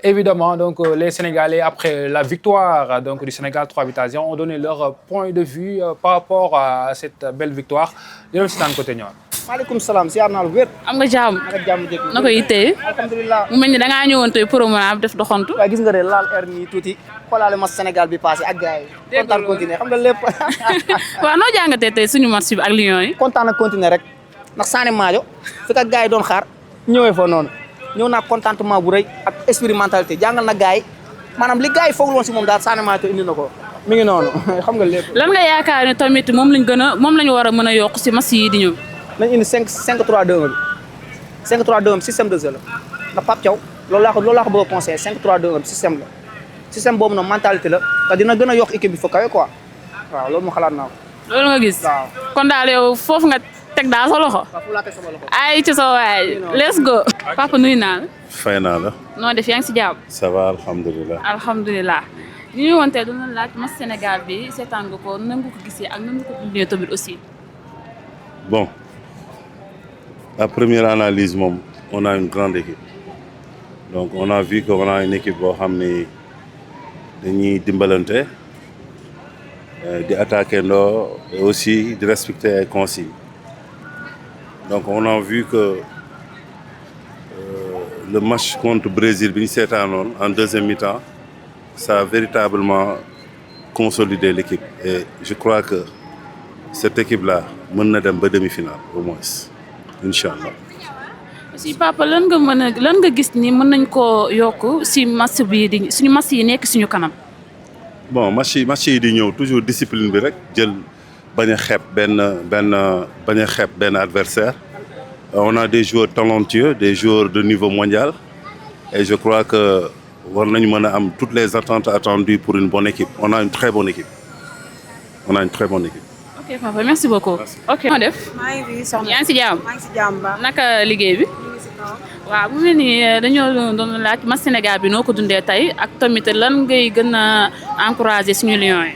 Évidemment, donc les Sénégalais, après la victoire donc, du Sénégal 3-0, ont donné leur point de vue par rapport à cette belle victoire. Jërëjëf si daan côté ñëwaat. maaleykum salaam ziar naa lu wér. am nga jàmm. na ko yittee. alhamdulilah. mu mel ni da ngaa ñëwoon tey promenade def doxantu. waaw gis nga de laal air nii tuuti xoolaale match Sénégal bi passé ak gars yi. kontaan continuer xam nga lépp. waaw noo jàngatee tey suñu match bi ak Lions yi. kontaan ak continuer rek ndax Sané Madio fi ka gars yi doon xaar ñëwee fa noonu ñëw naa contentement bu rëy ak expérimentalité jàngal na gars yi maanaam li gars yi foogul woon si moom daal Sané Madio indi na ko. mi ngi noonu xam nga lépp. lan nga yaakaar ne tamit moom lañu war a mën a yokk si match yi di ñëw. nañ indi 5-3-2 bi 5-3-2 bi système de jeu la ndax Pape Thiaw loolu laa ko bëgg a conseillé 5-3-2 bi système la système boobu nag mentalité la te dina gën a yokk équipe bi fa kawe quoi waaw loolu moo xalaat naa ko. loolu nga gis. waaw kon daal yow foofu nga teg daal sa loxo. waaw fu laa teg sama loxo. ay ci sa waay let's go. papa nuyu naa la. fay naa la. noo def yaa ngi si jàmm. ça va alhamdulilah. alhamdulilah. li ñu woon tey doon na laaj match Sénégal bi seetaan nga ko nan nga ko gisee ak nan nga ko dundee tamit aussi. Bon, la première analyse, on a une grande équipe. Donc on a vu qu'on a une équipe boo xam ni dañuy dimbalante di attaquer ndoo et aussi de respecter les consignes. Donc on a vu que le match contre Brésil bi ñu seetaanoon en deuxième mi-temps ça a véritablement consolidé l'équipe et je crois que cette équipe-là mën na dem ba demi-finale au moins inchallah. si papa lan nga gis ni mën nañ koo yokk si match bi di suñu match yi nekk suñu kanam. bon match yi di ñëw toujours discipline bi rek jël bañ a xeeb benn adversaire on a des joueurs talentueux des joueurs de niveau mondial et je crois que war nañu mën a am toutes les attentes attendues pour une bonne équipe on a une très bonne équipe ok papa merci beaucoup. ok moo def. maa ngi fi soxna yaa ngi si jàmm. maa ngi si jàmm ba. naka liggéey bi. waaw bu mel ni dañoo doon laaj match Sénégal bi noo ko dundee tey ak tamit lan ngay gën a encourager suñu Lions yi.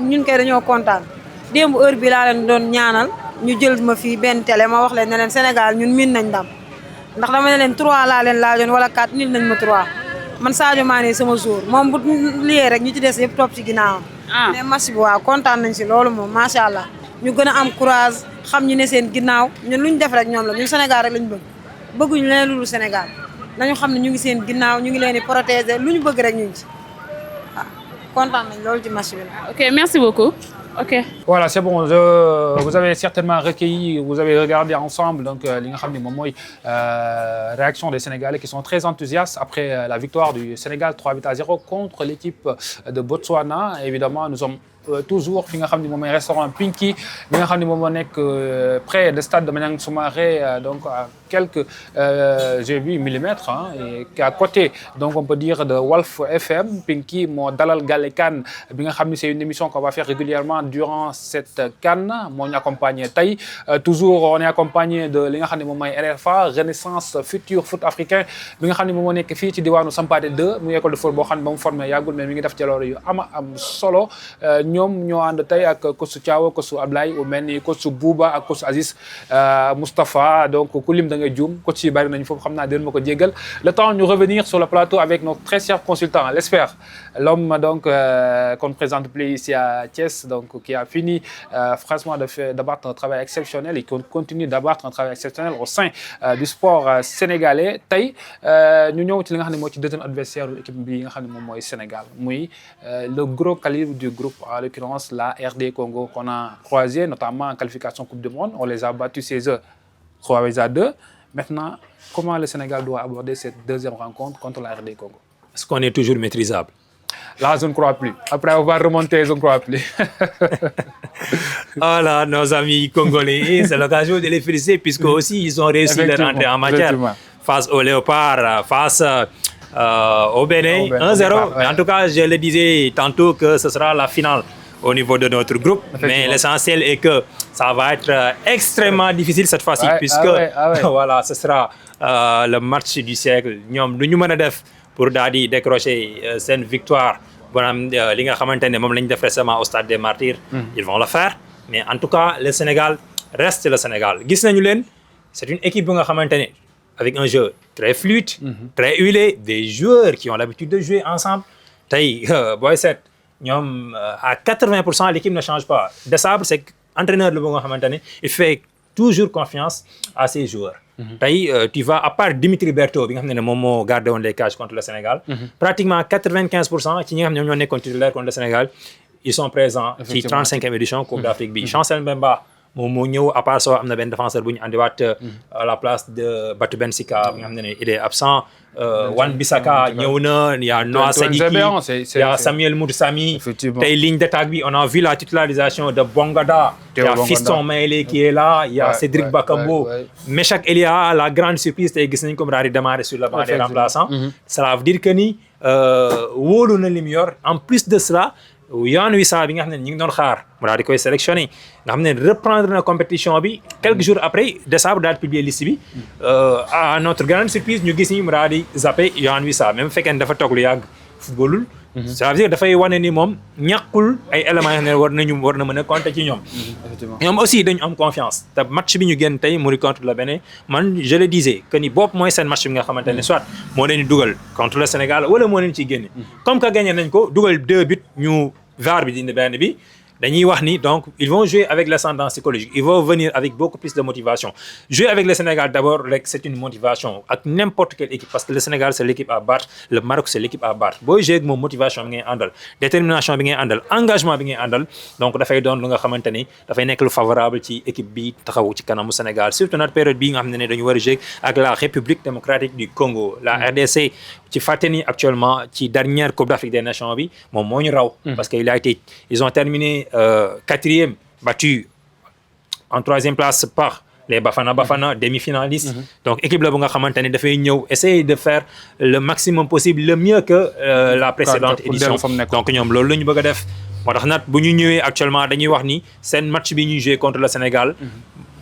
ñun kay dañoo kontaan démb heure bi laa leen doon ñaanal ñu jël ma fii benn télé ma wax leen ne leen Sénégal ñun miin nañ ndam ndax dama ne leen 3 laa leen laajoon wala 4 nit nañ ma 3 man Sadio Mané sama jour moom bu liyee rek ñu ci des yëpp topp ci ginnaawam. mais match bi waaw kontaan nañ si loolu moom macha allah ñu gën a am courage xam ñu ne seen ginnaaw ñun lu ñu def rek ñoom la ñun Sénégal rek lañ bëgguñu leen lu dul Sénégal nañu xam ne ñu ngi seen ginnaaw ñu ngi leen di protéger lu ñu bëgg rek ñu ngi ci waaw kontaan nañ loolu ci match bi la. ok merci beaucoup. ok. Voilà, c'est bon. Vous avez certainement recueilli, vous avez regardé ensemble donc li nga xam ne moom mooy réaction des Sénégalais qui sont très enthousiastes après la victoire du Sénégal 3-0 contre l'équipe de Botswana. Évidemment, nous sommes toujours fi nga xam ne moom mooy restaurant Pinky bi nga xam ne moom moo nekk près de stade de Maniang Soumaré donc à quelques j'ai vu millimètres et à côté donc on peut dire de Walf FM Pinky moo dalal Gale CAN bi nga xam ne c'est une émission qu'on va faire régulièrement durant cette CAN moo ñu accompagné tey toujours on est accompagné de li nga xam ne moom mooy RFA Renaissance Futur Foot Africain bi nga xam ne moom moo nekk fii ci diwaanu Sampaate 2 muy école de foot boo xam ne ba mu formé yàggul mais mi ngi def jaloore yu am solo ñoom ñoo ànd tey ak coach Thiaw coach Ablaye ou mel ni coach Bouba ak coach Aziz Moustapha donc ku lim da ngay juum coach yi bari nañu foofu xam naa den ma ko jéggal le temps ñu revenir sur le plateau avec notre très cher consultant l'espère l'homme donc qu'on ne présente plus ici à Thiès donc qui a fini franchement d'abattre un travail exceptionnel et qui continue d'abattre un travail exceptionnel au sein du sport sénégalais tey ñu ñëw ci li nga xam ne moo ci deuxième adversaire de l'équipe bi nga xam ne moom mooy Sénégal muy le gros calibre du groupe en l'occurrence la RD Congo qu'on a croisé notamment en qualification Coupe du Monde on les a battus 3-2 maintenant comment le Sénégal doit aborder cette deuxième rencontre contre la RD Congo? Est-ce qu'on est toujours maîtrisable? Là, je ne crois plus. Après avoir remonté, je ne crois plus. Voilà, nos amis congolais, c'est l'occasion de les féliciter puisque aussi ils ont réussi leur entrée en matière face aux Léopards, face au Bénin, 1-0. Mais en tout cas, je le disais tantôt que ce sera la finale au niveau de notre groupe. Mais l'essentiel est que ça va être extrêmement difficile cette fois-ci puisque voilà, ce sera le match du siècle. Ñoom lu ñu mën a def pour daal di décrocher seen victoire maanaam li nga xamante ne moom la ñu def récemment au stade des Martyrs. Ils vont le faire mais en tout cas le Sénégal reste le Sénégal gis nañu leen c'est une équipe bu nga xamante ne avec un jeu très fluide, très huilé, des joueurs qui ont l'habitude de jouer ensemble. Tey booy seet ñoom à 80% l'équipe ne change pas. Desabre c'est entraîneur la bu nga xamante ne il fait toujours confiance à ses joueurs. Tey tu vas à part Dimitri Berthaud bi nga xam ne moom moo gardé woon les cages contre le Sénégal. Pratiquement 95% ci ñi nga xam ne ñoo nekkoon titulaire contre le Sénégal ils sont présents ci 35e édition Coupe d'Afrique bi. Chancel Mbemba moom moo ñëw à part ça am na benn défenseur bu ñu andiwaat à la place de Batou Ben Sika bi nga xam ne il est absent. Wan Bissaka ñëw na, il y a Noah Sadiki, il y a Samuel Moursami. Tey ligne d'attaque bi on a vu la titularisation de Bongada, il y a Fiston Maélé qui est là, il y a Cédric Bakambo, Meshak Elia, la grande surprise tey gis nañ comme daal di démarrer sur le banc des remplaçants. Cela veut dire que ni wóolu na li mu yor en plus de cela. Yohan Wissa bi nga xam ne ñu ngi doon xaar mu daal di koy sélectionné nga xam ne reprendre na compétition bi quelques jours après décembre daal di publier liste bi à notre grande surprise ñu gis ni mu daal di zappé Yohan Wissa même fekkee ne dafa toog lu yàgg footballul ça veut dire dafay wane ni moom ñàkkul ay éléments yoo xam ne war na mën a compter ci ñoom. ñoom aussi dañu am confiance te match bi ñu génn tey muri contre le Bénin man je le disais que ni bopp mooy seen match bi nga xamante ne soit moo leen di dugal contre le Sénégal wala moo leen ciy génne. Comme que gagné nañ ko dugal 2 buts ñu VAR bi dindi benn bi dañuy wax ni donc ils vont jouer avec l'ascendance psychologique, ils vont venir avec beaucoup plus de motivation. Jouer avec le Sénégal d'abord c'est une motivation ak n'importe quelle équipe parce que le Sénégal c'est l'équipe à battre, le Maroc c'est l'équipe à battre. Booy jouer ak moom motivation bi ngay àndal, détermination bi ngay àndal, engagement bi ngay àndal, donc dafay doon lu nga xamante ni dafay nekk lu favorable ci équipe bi taxaw ci kanamu Sénégal surtout nag période bii nga xam ne dañu war a jouer ak la République démocratique du Congo, la RDC. ci fàtte ni actuellement ci dernière Coupe d'Afrique des Nations bi moom moo ñu raw. parce que ils ont terminé 4e, battu en 3e place par les Bafana demi-finalistes. Donc équipe la bu nga xamante ne dafay ñëw essayer de faire le maximum possible, le mieux que la précédente édition. Donc ñoom loolu la ñu bëgg a def. moo tax nag bu ñu ñëwee actuellement dañuy wax ni seen match bi ñuy joué contre le Sénégal.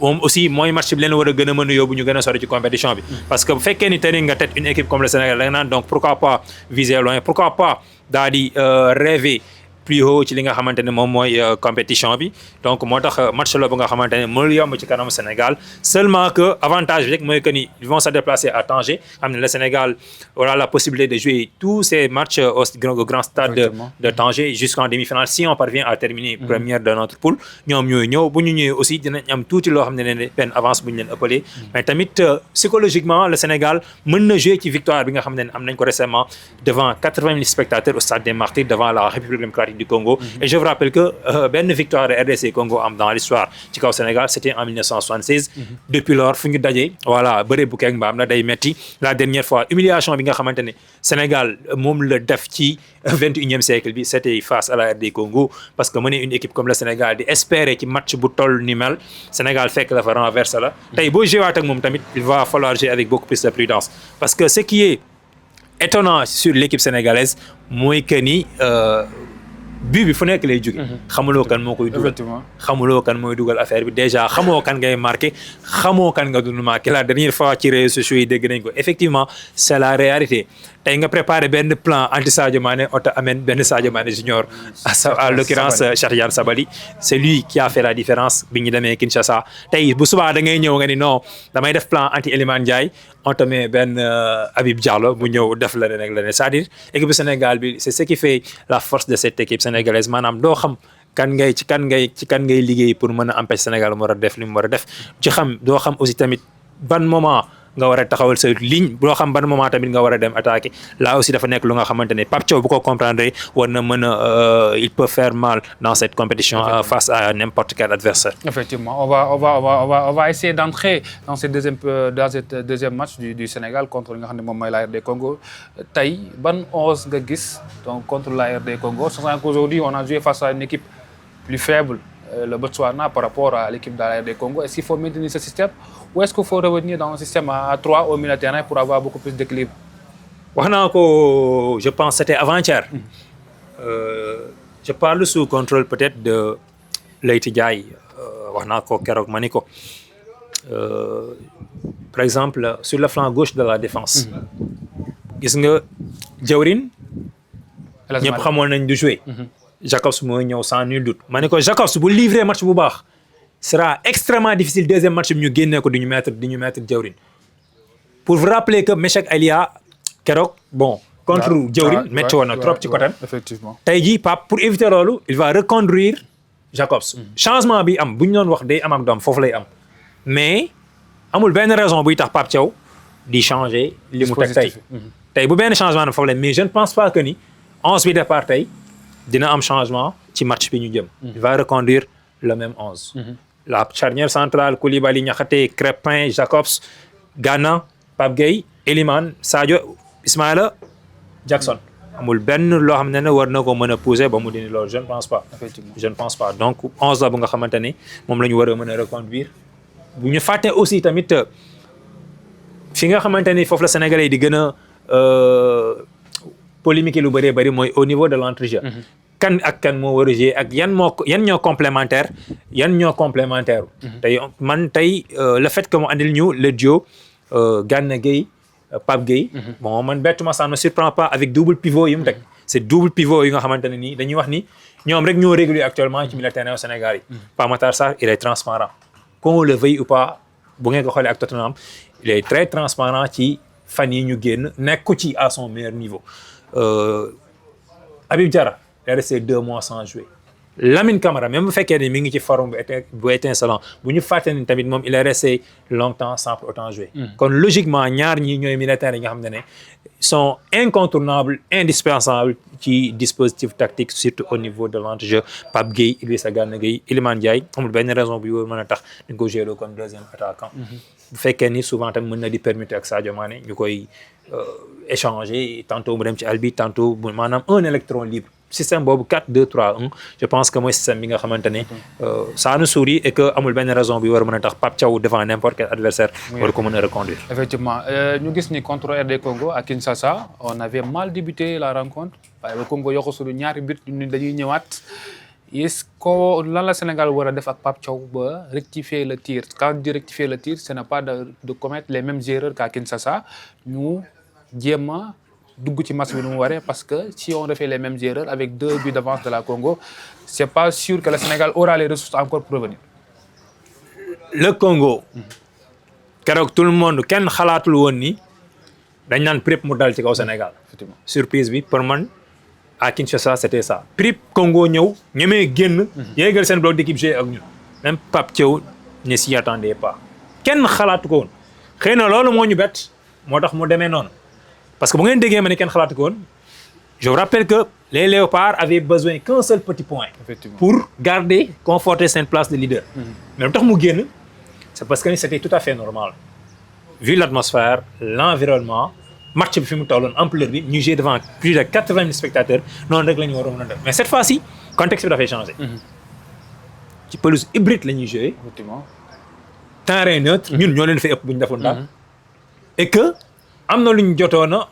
moom aussi mooy match bi leen war a gën a mën a yóbbu ñu gën a sori ci compétition bi. parce que bu fekkee ni tey nga tête une équipe comme le Sénégal da nga naan donc pourquoi pas viser loin, pourquoi pas daal di rêver plus haut ci li nga xamante ne moom mooy compétition bi. donc moo tax match la bu nga xamante ne mënul yomb ci kanam Sénégal seulement que avantage bi rek mooy que ni ils vont se déplacer à Tanger xam ne le Sénégal aura la possibilité de jouer tous ces matchs au grand stade de Tanger jusqu'en demi-finale si on parvient à terminer première de notre poule. ñoom ñooy ñëw bu ñu ñëwee aussi dinañ am tuuti loo xam ne ne benn avance bu ñu leen ëppalee. mais tamit psychologiquement le Sénégal mën na jouer ci victoire bi nga xam ne am nañ ko récemment devant 80 000 spectateurs au stade des Martyrs devant la République démocratique du Congo. Et je vous rappelle que benn victoire de RDC Congo am dans l'histoire ci kaw Sénégal c'était en 1976. Depuis lors fu ñu dajee voilà bëre bu keeg mbaam la day metti. La dernière fois humiliation bi nga xamante ne Sénégal moom la def ci 21e siècle bi c'était face à la RD Congo parce que mener une équipe comme le Sénégal di espérer ci match bu toll ni mel Sénégal fekk la fa renverse la tey boo joué waat ak moom tamit il va falloir jouer avec beaucoup plus de prudence parce que ce qui est étonnant sur l'équipe sénégalaise mooy que ni but bi fu nekk lay jóge xamuloo kan moo koy dugal xamuloo kan mooy dugal affaire bi déjà xamoo kan ngay marqué xamoo kan nga dund marqué. La dernière fois ci réseaux sociaux yi dégg nañ ko effectivement c'est la réalité. tey nga préparé benn plan anti Sadio Mané on te amène benn Sadio Mané junior à l'occurrence Cheikh Sabali c'est lui qui a fait la différence bi ñu demee Kinshasa. Tey bu subaa da ngay ñëw nga ni non damay def plan anti Elimane Ndiaye on te met benn Habib Diallo mu ñëw def la ne la c'est-à-dire équipe du Sénégal bi c'est ce qui fait la force de cette équipe sénégalaise maanaam doo xam kan ngay liggéey pour mën a empêcher Sénégal mu war a def li mu war a def ci xam doo xam aussi tamit ban moment nga war a taxawal sa ligne doo xam ban moment tamit nga war a dem attaquer. Là aussi dafa nekk lu nga xamante ne Pape Thiaw bu ko comprendre war na mën a il peut faire mal dans cette compétition face à n'importe quel adversaire. Effectivement, on va essayer d'entrer dans cette deuxième match du Sénégal contre li nga xam ne moom mooy la RD Congo. Tey ban 11 nga gis donc contre la RD Congo, sachant qu'aujourd'hui on a joué face à une équipe plus faible, le Botswana, par rapport à l'équipe de la RD Congo. Est-ce qu'il faut maintenir ce système ou est-ce qu'il faut revenir dans un système à 3 au milieu de terrain pour avoir beaucoup plus d'équilibre? wax naa ko je pense c'était avant-hier. Je parle sous contrôle peut-être de Leyti Ndiaye. wax naa ko keroog ma ni ko par exemple sur le flanc gauche de la défense. gis nga Diawrine ñëpp xamoon nañ du jouer. Jacobs mooy ñëw sans nul doute ma ne ko Jacobs bu livrer match bu baax sera extrêmement difficile deuxième match bi ñu génnee ko di ñu mettre Diawrine. Pour vous rappeler que Meshak Elia keroog bon contre Diawrine métti woon na trop ci côté. Effectivement tey jii Pape pour éviter loolu il va reconduire Jacobs. Changement bi am bu ñu doon wax day am ak doom foofu lay am mais amul benn raison buy tax Pape Thiaw di changer li mu teg tey bu benn changement am foofu lay mais je ne pense pas que ni 11 bi départ tey dina am changement ci match bi ñu jëm. Il va reconduire le même 11. La charnière centrale Koulibaly, Niakhaté, Crépin, Jacobs, Gana, Pape Gueye, Elimane, Sadio, Ismaïla, Jackson. amul benn loo xam ne war na ko mën a pousser ba mu dindi loolu je ne pense pas. Effectivement je ne pense pas donc 11 la bu nga xamante ne moom la ñu war a mën a reconduire. bu ñu fàtte aussi tamit fi nga xamante ni foofu la Sénégalais yi di gën a polémique lu bëree bëri mooy au niveau de l'entrejeu. kan ak kan moo war a jouer ak yan ñoo complémentaire tey man tey le fait que mu andil ñu le duo Gana Gueye Pape Gueye bon man bettuma ça ne me surprend pas avec double pivot yi mu teg c'est double pivot yi nga xamante ne nii dañuy wax ni ñoom rek ñoo régulier actuellement ci milieu de terrain au Sénégal yi. Pape Matar Sarr il est transparent qu'on le veuille ou pas bu ngeen ko xoolee ak Tottenham il est très transparent ci fan yi ñu génn nekku ci à son meilleur niveau. Habib Diarra il est resté 2 mois sans jouer Lamine Camara même bu fekkee ne mi ngi ci forme bu étincelant bu ñu fàtte ni tamit moom il est resté longtemps sans pour autant jouer. kon logiquement ñaar ñi ñooy militaires yi nga xam ne sont incontournables indispensables ci dispositif tactique surtout au niveau de l'entrejeu. Pape Gueye Idrissa Gana Gueye Iliman Ndiaye amul benn raison bu mën a tax dañ ko jouer comme deuxième attaquant. bu fekkee ni souvent tamit mën na di permettre ak Sadio Mané ñu koy échanger tantôt mu dem ci albi tantôt maanaam un électron libre. Système boobu 4-2-3-1 je pense que mooy système bi nga xamante ne ça nous sourit et que amul benn raison bi war a mën a tax Pape Thiaw devant n'importe quel adversaire war ko mën a reconduire. Effectivement ñu gis ni contre RD Congo à Kinshasa on avait mal débuté la rencontre waaye ba Congo yokk suñu ñaari but dañuy ñëwaat est-ce que lan la Sénégal war a def ak Pape Thiaw ba rectifier le tir quand je dis rectifier le tir ce n'est pas de commettre les mêmes erreurs qu'à Kinshasa ñu jéem a dugg ci match bi nu mu waree parce que si on refait les mêmes erreurs avec 2 buts d'avance de la Congo c'est pas sûr que le Sénégal aura les ressources encore pour revenir. Le Congo keroog tout le monde kenn xalaatul woon ni dañ naan prip mu dal ci kaw Sénégal. Effectivement surprise bi pour man à Kinshasa c'était ça. prip Congo ñëw ñemee génn. yéegal seen bloc d'équipe G ak ñun. même Pape Thiaw ne s'y attendait pas kenn xalaatu ko woon xëy na loolu moo ñu bett moo tax mu demee noonu. Parce que bu ngeen déggee ma ne kenn xalaatu ko woon je vous rappelle que les Léopards avaient besoin qu'un seul petit point pour garder conforter seen place de leader. mais lu tax mu génn c'est parce que c'était tout à fait normal vu l'atmosphère l'environnement match bi fi mu tolloon ampleur bi ñu jouer devant plus de 80 000 spectateurs noonu rek la ñu waroon a def mais cette fois-ci contexte bi dafay changer. ci pelouse hybride la ñuy jouer. terrain neutre ñun ñoo leen fi ëpp bu ñu defoon daal. et que am na lu ñu jotoon a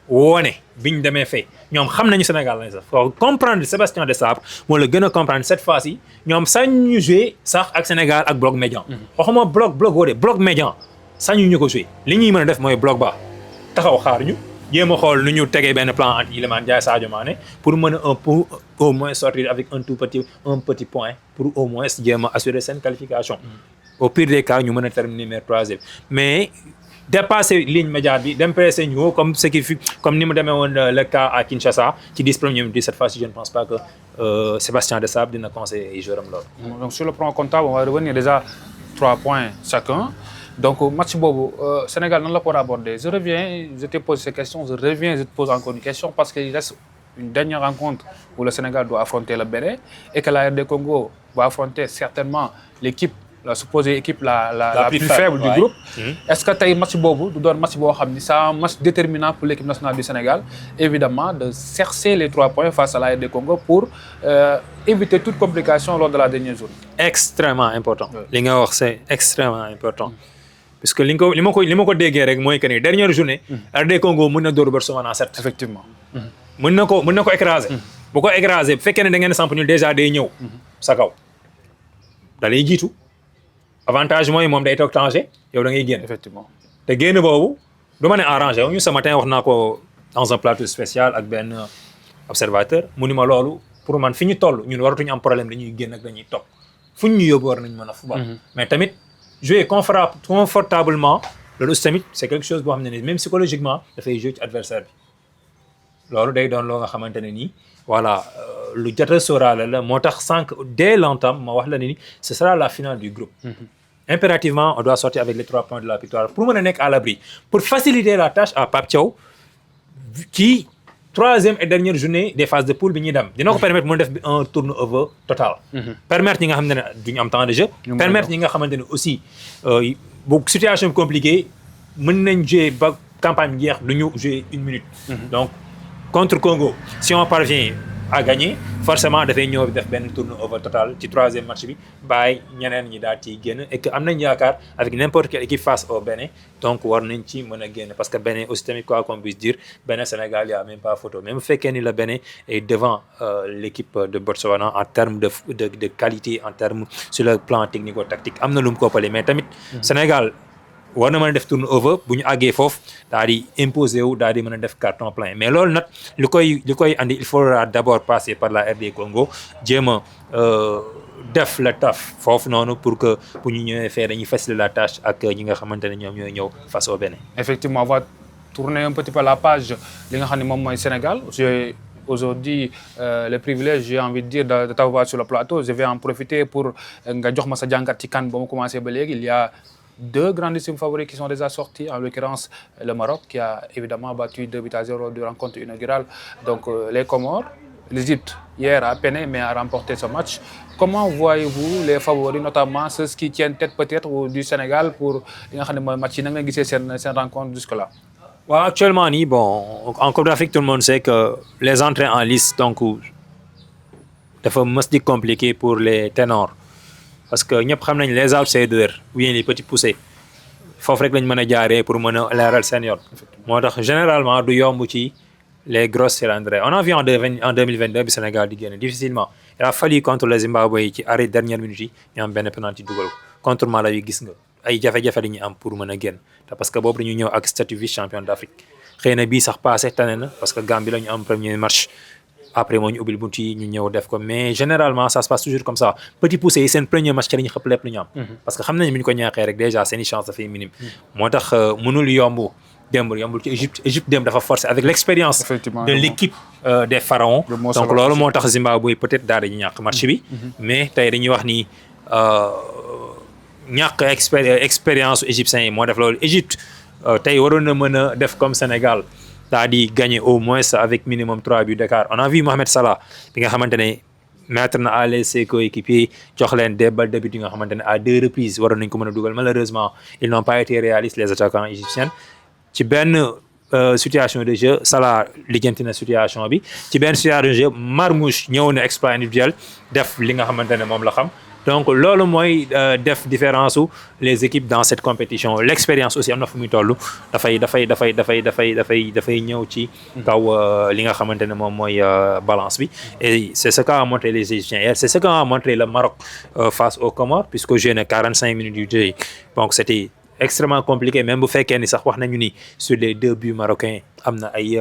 woone biñ demee fee ñoom xam nañu Sénégal lañ sax faut comprendre Sébastien Desabre moo la gën a comprendre cette fois-ci ñoom sañ ñu jouer sax ak Sénégal ak bloc médian. waxuma bloc woo de bloc médian sañu ñu ko jouer li ñuy mën a def mooy bloc bas taxaw xaar ñu jéem a xool nu ñu tegee benn plan entre Iliman Ndiaye Sadio Mané pour mën a pour au moins sortir avec un petit point pour au moins jéem a assurer seen qualification. au pire des cas ñu mën a terminer meilleur troisième mais. dépasser ligne médiane bi dem pressé ñu comme ce qui fut comme ni mu demee woon le cas à Kinshasa ci 10 premiers minutes cette fois-ci je ne pense pas que Sébastien Desabre dina conseiller ay joueurs am loolu. donc sur le plan comptable on va revenir déjà 3 points chacun donc match boobu Sénégal nan la ko war a aborder je te pose ces questions je te pose encore une question parce qu'il reste une dernière rencontre où le Sénégal doit affronter le Bénin et que la RD Congo va affronter certainement l'équipe la supposée équipe la plus faible du groupe. Est-ce que tey match boobu du doon match boo xam ni c'est un match déterminant pour l'équipe nationale du Sénégal évidemment de chercher les 3 points face à la RD Congo pour éviter toute complication lors de la dernière journée. Extrêmement important. li nga wax c'est extrêmement important. parce que li ma ko déggee rek mooy que ni dernière journée. RD Congo mën na dóor Botswana 7. effectivement. mën na ko écraser. bu ko écraser bu fekkee ne da ngeen samp ñu déjà day ñëw. sa kaw da lay jiitu. avantage mooy moom day toog Tanger yow da ngay génn. effectivement te génn boobu du ma ne arrangé wu ñu ce matin wax naa ko dans un plateau spécial ak benn observateur mu ni ma loolu pour man fi ñu toll ñun waratuñu am problème dañuy génn ak dañuy toog fu ñu yóbbu war nañu mën a football. mais tamit jouer confortablement loolu aussi tamit c'est quelque chose boo xam ne même psychologiquement dafay jouer ci adversaire bi loolu day doon loo nga xamante ne nii voilà lu jot a sóoraale la moo tax sànq dès l'entame ma wax la ni ce sera la finale du groupe. Impérativement on doit sortir avec les 3 points de la victoire pour mën a nekk à l'abri pour faciliter la tâche à Pape Thiaw ci 3e et dernière journée des phases de poule bi ñuy dem dina ko permettre mu def un turnover total. permettre ñi nga xamante ne duñu am temps de jeu. permettre ñi nga xamante ne aussi bu situation compliquée mën nañ jouer ba campagne jeex du ñu jouer 1 minute. donc contre Congo si on parvient à gagner forcément dafay ñëw def benn turnover total ci 3e match bi bàyyi ñeneen ñi daal ciy génn et que am nañ yaakaar avec n'importe quelle équipe face au Bénin donc war nañ ci mën a génn parce que Bénin aussi tamit quoi qu'on puisse dire Bénin Sénégal y a même pas photo même bu fekkee ni le Bénin est devant l'équipe de Botswana en termes de qualité en termes sur le plan technico-tactique am na lu mu ko ëppale mais tamit Sénégal war na mën a def turnover bu ñu àggee foofu daal di imposer wu daal di mën a def carton plein mais loolu nag li koy andi il faudra d'abord passer par la RD Congo jéem a def le taf foofu noonu pour que bu ñu ñëwee fee dañuy faciliter la tâche ak ñi nga xamante ne ñoom ñooy ñëw face au Bénin. effectivement on va tourner un petit peu la page li nga xam ne moom mooy Sénégal aujourd'hui le privilège, j'ai envie de dire, de t'avoir sur le plateau. Je vais en profiter pour nga jox ma sa jàngat ci CAN ba mu commencé ba léegi. Il y a deux grandissimes favoris qui sont déjà sortis, en l'occurrence le Maroc qui a évidemment battu 2-0 de rencontre inaugurale. Donc les Comores, l'Égypte hier a peiné mais a remporté ce match. Comment voyez-vous les favoris, notamment ceux qui tiennent tête peut-être du Sénégal pour li nga xam ne mooy match yi na nga gisee seen rencontre jusque-là? Ouais, actuellement, bon, en Coupe d'Afrique, tout le monde sait que les entrées en lice, donc, c'est compliqué pour les ténors. Parce que nous savons les outsiders, ou bien les petits poussés. Il faut que nous puissions pour les seniors. Généralement, les grosses cylindrées. On a vu en 2022 le Sénégal difficilement. Il a fallu contre le Zimbabwe qui arrête dernière minute, il y a un penalty double. Contre Malawi, ay jafe-jafe la ñuy am pour mën a génn parce que boobu dañu ñëw ak statut vice champion d'Afrique xëy na bii sax passé tane na parce que Gambie la ñu am premier match après moo ñu ubbil bunt yi ñu ñëw def ko mais généralement ça se passe toujours comme ça petit poussé yi seen premier match ci la ñu xëpp lépp lu ñu am parce que xam nañ mi ñu ko ñaaxee rek déjà seen i chance dafay minime moo tax mënul yomb yombul ci Égypte démb dafa forcé avec l'expérience de l'équipe des pharaons donc loolu moo tax Zimbabwe peut-être daal dañu ñàkk match bi mais tey dañuy wax ni ñàkk expérience égyptien yi moo def loolu Égypte tey waroon na mën a def comme Sénégal c'est-à-dire gagner au moins avec minimum 3 buts d'écart. On a vu Mohamed Salah bi nga xamante ne mettre na à l'aise ses coéquipiers jox leen des balles de but yi nga xamante ne à 2 reprises waroon nañ ko mën a dugal malheureusement ils n'ont pas été réalistes les attaquants égyptiens ci benn situation de jeu Salah lijjanti na situation bi ci benn situation de jeu Marmoush ñëw na exploit individuel def li nga xamante ne moom la xam. Donc loolu mooy def différence u les équipes dans cette compétition l'expérience aussi am na fu muy toll dafay ñëw ci kaw li nga xamante ne moom mooy balance bi et c'est ce qu'a montré les Égyptiens hier c'est ce qu'a montré le Maroc face aux Comores puisque joué na 45 minutes du jeu donc c'était extrêmement compliqué même bu fekkee ni sax wax nañu ni sur les 2 buts marocains am na ay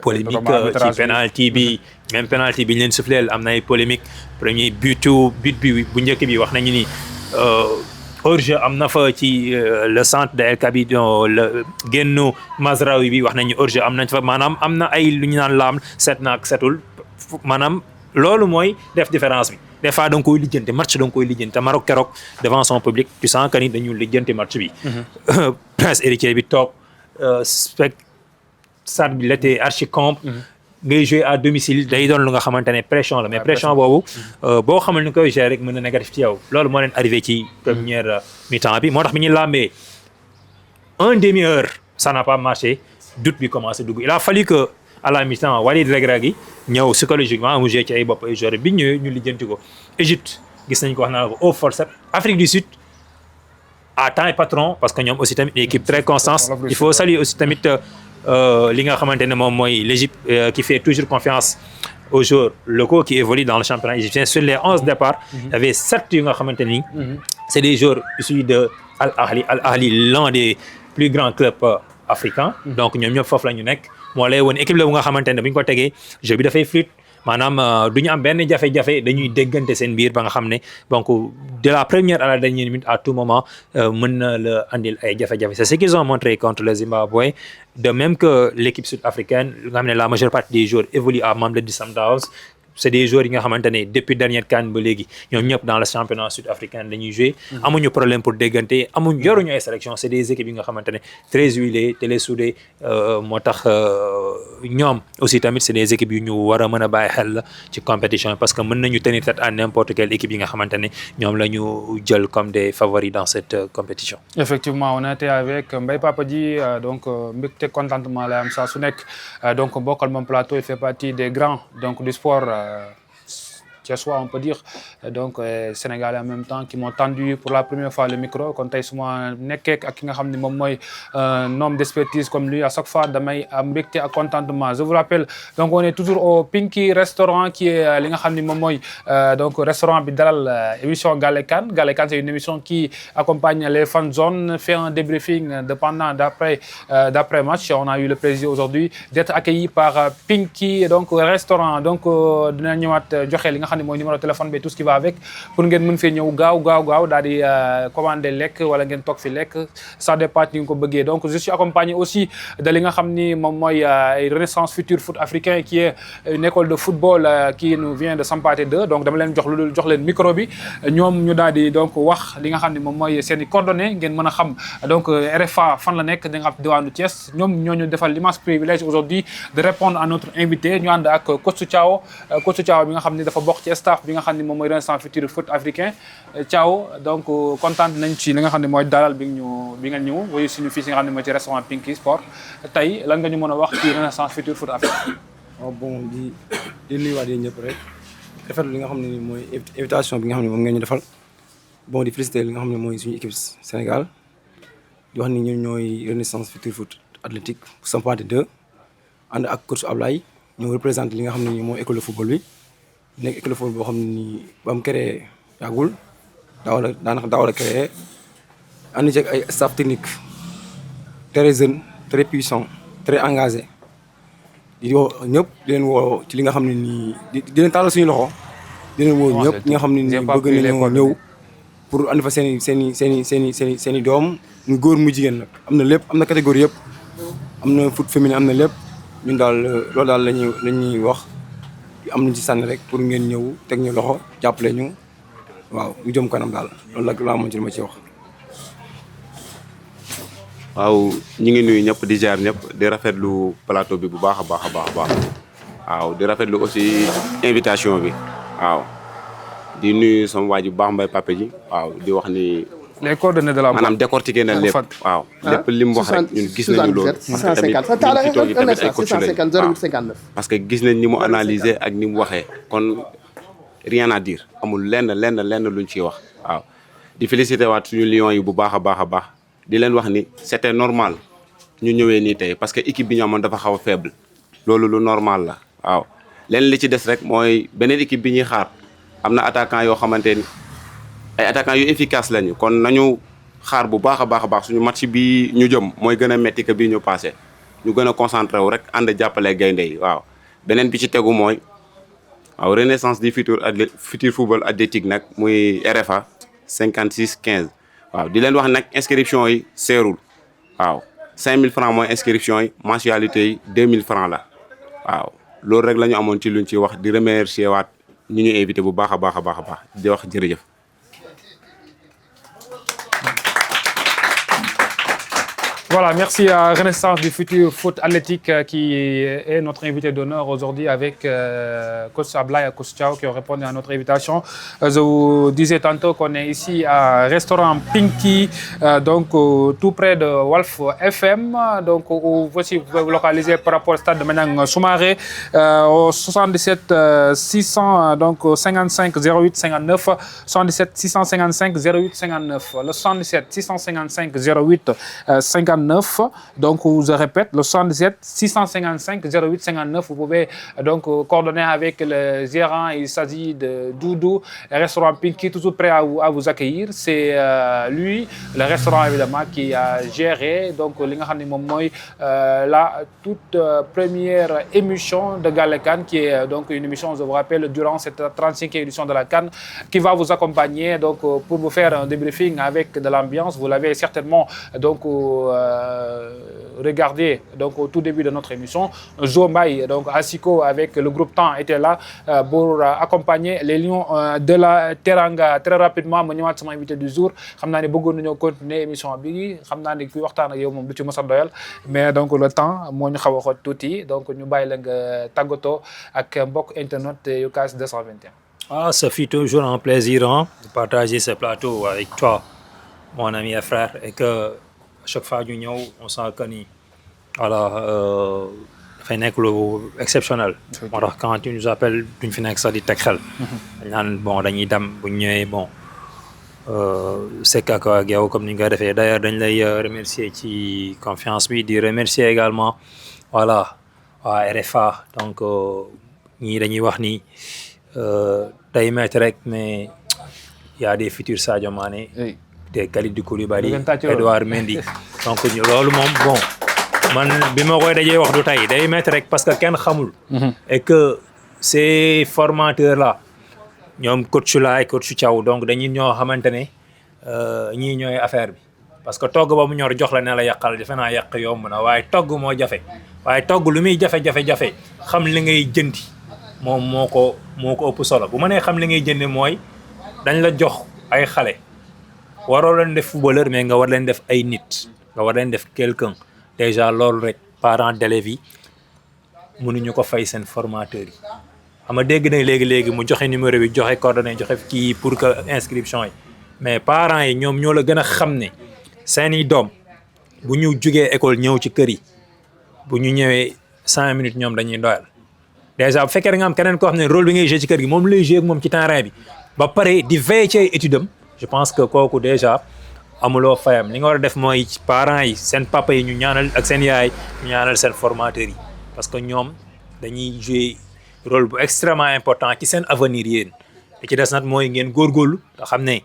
polémique ci penalty bi même penalty bi ñu leen soufflé am na ay polémique premier but bi bu njëkk bi wax nañu ni hors-jeu am na fa ci le centre de El Kaby le génnu Mazraoui bi wax nañu hors-jeu am nañ fa maanaam am na ay lu ñu naan laam set na ak setul maanaam loolu mooy def différence bi des fois da nga koy lijjanti match da nga koy lijjanti te Maroc keroog devant son public tu sens que ni dañu lijjanti match bi. Prince héritier bi toog stade bi l'été archi-comble ngay jouer à domicile day doon lu nga xamante ne pression la mais pression boobu boo xamal ni koy gérer rek mën na négatif ci yow loolu moo leen arrivé ci première mi-temps bi moo tax bi ñu lambee un demi-heure ça n'a pas marché doute bi commencé dugg il a fallu que à la mi-temps Walid Regragui ñëw psychologiquement mu joué ci ay bopp ay joueurs bi ñëwee ñu lijjanti ko Égypte gis nañ ko wax naa ko au forceps Afrique du Sud à temps et patron parce que ñoom aussi tamit une équipe très constante il faut saluer aussi tamit li nga xamante ne moom mooy l'Égypte qui fait toujours confiance aux joueurs locaux qui évoluent dans le championnat égyptien sur les 11 départs il y avait 7 yu nga xamante ni c'est des joueurs issus de Al Ahly l'un des plus grands clubs africains donc ñoom ñëpp foofu la ñu nekk moo lay woon équipe la bu nga xamante ne bu ñu ko tegee jeu bi dafay fluide maanaam du ñu am benn jafe-jafe dañuy déggante seen biir ba nga xam ne donc de la première à la dernière minute à tout moment mën na la andil ay jafe-jafe c'est ce qu'ils ont montré contre le Zimbabwe de même que l'équipe sud-africaine nga xam ne la majeure partie des joueurs évoluent à Mamelodi Sundowns c'est des joueurs yi nga xamante ne depuis dernière CAN ba léegi ñoom ñëpp dans le championnat sud-africain dañuy jouer amuñu problème pour déggante yoruñu ay sélection c'est des équipes yi nga xamante ne très huilées te les soudées moo tax ñoom aussi tamit c'est des équipes yu ñu war a mën a bàyyi xel la ci compétition parce que mën nañu tenir tête à n'importe quelle équipe yi nga xamante ne ñoom la ñu jël comme des favoris dans cette compétition. Effectivement on a été avec Mbaye Papa Dji donc mbégte contentement la am saa su nekk donc bokkal moom plateau il fait partie des grands donc du sport thiessois on peut dire donc Sénégalais en même temps qui m'ont tendu pour la première fois le micro kon tey su ma nekkee ak ki nga xam ne moom mooy un homme d'expertise comme lui à chaque fois damay am mbégte ak contentement je vous rappelle donc on est toujours au Pinky restaurant qui est li nga xam ne moom mooy donc restaurant bi dalal émission Galle Kane c'est une émission qui accompagne les fan zones fait un débriefing de pendant d'après match on a eu le plaisir aujourd'hui d'être accueilli par Pinky donc restaurant donc dina ñëwaat joxe li nga xam ne mooy numéro téléphone bi tout ce qui va va avec pour ngeen mën fee ñëw gaaw daal di commander lekk wala ngeen toog fi lekk ça dépend ni nga ko bëggee. Donc je suis accompagné aussi de li nga xam ni moom mooy Renaissance Futur Foot Africain qui est une école de football qui nous vient de Sampaté 2. Donc dama leen jox leen micro bi ñoom ñu daal di donc wax li nga xam ni moom mooy seen i coordonnées ngeen mën a xam donc RFA fan la nekk da nga xam diwaanu Thiès ñoom ñoo ñu defal l'immense privilège aujourd'hui de répondre à notre invité ñu ànd ak Coach Thiaw bi nga xam ni dafa bokk ci staff bi nga xam ni moom mooy Renaissance Futur Foot Africain. Thiaw donc kontaan nañ ci li nga xam ne mooy dalal bi nga ñëw woyu suñu fii si nga xam ne mooy ci restaurant Pinky Sport tey lan nga ñu mën a wax ci Renaissance Futur Foot Africain. Bon di nuyuwaat yéen ñëpp rek rafetlu li nga xam ne ni mooy invitation bi nga xam ne moom ngeen ñu defal bon di féliciter li nga xam ne mooy suñu équipe Sénégal di wax ni ñun ñooy Renaissance Futur Foot Athlétique Sampaté 2 ànd ak coach Ablaye ñoo représenté li nga xam ne ni mooy école de football bi nekk école de football boo xam ne nii ba mu créé yàggul daaw la créé ànd ceeg ay staff technique très jeune très puissant très engagé di woo ñëpp di leen woo ci li nga xam ne nii di leen tàllal suñu loxo di leen woo ñëpp ñi nga xam ne nii bëgg nañoo ñëw pour andi fa seen i doom mu góor mu jigéen nag am na lépp am na catégorie yëpp am na foot féminin am na lépp ñun daal loolu daal la ñuy wax am nañ ci sànni rek pour ngeen ñëw teg ñu loxo jàppale ñu waaw ñu jëm kanam daal loolu la laa mën ci li ma ci wax. waaw ñu ngi nuyu ñëpp di jaar ñëpp di rafetlu plateau bi bu baax a baax waaw di rafetlu aussi invitation bi waaw di nuyu sama waa ji bu baax Mbaye Pape ji waaw di wax ni. les coordonnées de la maanaam décortiqué na lépp waaw lépp li mu wax rek ñun gis nañu loolu. parce que gis nañ ni mu analyser ak ni mu waxee kon rien à dire amul lenn luñ ciy wax waaw di féliciter waat suñu Lions yi bu baax a baax. di leen wax ni c'était normal ñu ñëwee nii tey parce que équipe bi ñu amoon dafa xaw a faible loolu lu normal la waaw leen li ci des rek mooy beneen équipe bi ñuy xaar am na attaquant yoo xamante ni ay attaquant yu efficace lañu kon nañu xaar bu baax a baax suñu match bi ñu jëm mooy gën a metti que bii ñu passé ñu gën a concentré wu rek ànd jàppale gaynde yi waaw beneen bi ci tegu mooy waaw Renaissance du futur football athlétique nag muy RFA 56-15 waaw di leen wax nag inscription yi seerul waaw 5000 francs mooy inscription yi mensualité yi 2000 francs la waaw loolu rek la ñu amoon ci luñ ci wax di remercier waat ñu invité bu baax a baax di wax jërëjëf. Voilà, merci à Renaissance du Futur Foot Athlétique qui est notre invité d'honneur aujourd'hui avec Coach Ablaye et Coach Thiaw qui ont répondu à notre invitation. Je vous disais tantôt qu'on est ici à restaurant Pinky, donc tout près de Walf FM, donc où voici vous pouvez vous localiser par rapport au stade de Maniang Soumaré au 77 600 donc 55 08 59 77 655 08 59 le 77 655 08 59. Donc, je répète, le 77 655 08 59. Vous pouvez donc coordonner avec le gérant. Il s'agit de Doudou, le restaurant Pinky, toujours prêt à vous accueillir. C'est lui, le restaurant évidemment, qui a géré donc la toute première émission de Galekan, qui est donc une émission, je vous rappelle, durant cette 35e édition de la CAN, qui va vous accompagner donc pour vous faire un débriefing avec de l'ambiance. Vous l'avez certainement donc regardez donc au tout début de notre émission. Zombaï, donc Asiko avec le groupe Temps était là pour accompagner les Lions de la Teranga. Très rapidement, ma ñëwaat sama invité du jour. Xam naa ne bëggoon nañoo continuer émission bi. Xam naa ne kuy waxtaan ak yow moom du ci mos a doyal. Mais donc le temps moo ñu xaw a xoj tuuti. Donc ñu bàyyi la nga tàggatoo ak mbokk internet yu CAS 221. Ça fait toujours un plaisir de partager ce plateau avec toi, mon ami et frère, et que à chaque fois ñu ñëw on sent que ni voilà dafay nekk lu exceptionnel. moo tax quand tu nous appelles duñ fi nekk sax di teg xel. dañ naan bon dañuy dem bu ñu ñëwee bon c'est ak yow comme ni nga ko defee d'ailleurs dañ lay remercier ci confiance bi di remercier également voilà waa RFA donc ñii dañuy wax ni day métti rek mais y a des futurs Sadio Mané. des Kalidou Koulibaly Edouard Mendy donc loolu moom bon man bi ma koy dajee wax du tey day mettre rek parce que kenn xamul et que ces formateurs là ñoom coach Laay coach Thiaw donc dañuy ñoo xamante ne ñii ñooy affaire bi parce que togg ba mu ñor jox la ne la yàqal defe naa yàq yomb na waaye togg moo jafe waaye togg lu muy jafe-jafe xam li ngay jëndi moom moo ko ëpp solo bu ma nee xam li ngay jëndi mooy dañ la jox ay xale waroo leen def footballeur mais nga war leen def ay nit nga war leen def quelqu'un déjà loolu rek parents d'élèves yi mënuñu ko fay seen formateurs yi xam nga dégg nañ léegi mu joxe numéro bi joxe coordonnées joxe kii pour que inscription yi mais parents yi ñoom ñoo la gën a xam ne seeni doom bu ñu jugee école ñëw ci kër yi bu ñu ñëwee 5 minutes ñoom dañuy doyal déjà bu fekkee da nga am keneen koo xam ne rôle bi ngay jouer ci kër gi moom lay jouer ak moom ci terrain bi ba pare di veiller ci ay études am je pense que kooku déjà amuloo fayam li nga war a def mooy parents yi seen papa yi ñu ñaanal ak seen yaay ñu ñaanal seen formateurs yi parce que ñoom dañuy jouer rôle bu extrêmement important ci seen avenir yéen li ci des nag mooy ngeen góorgóorlu te xam ne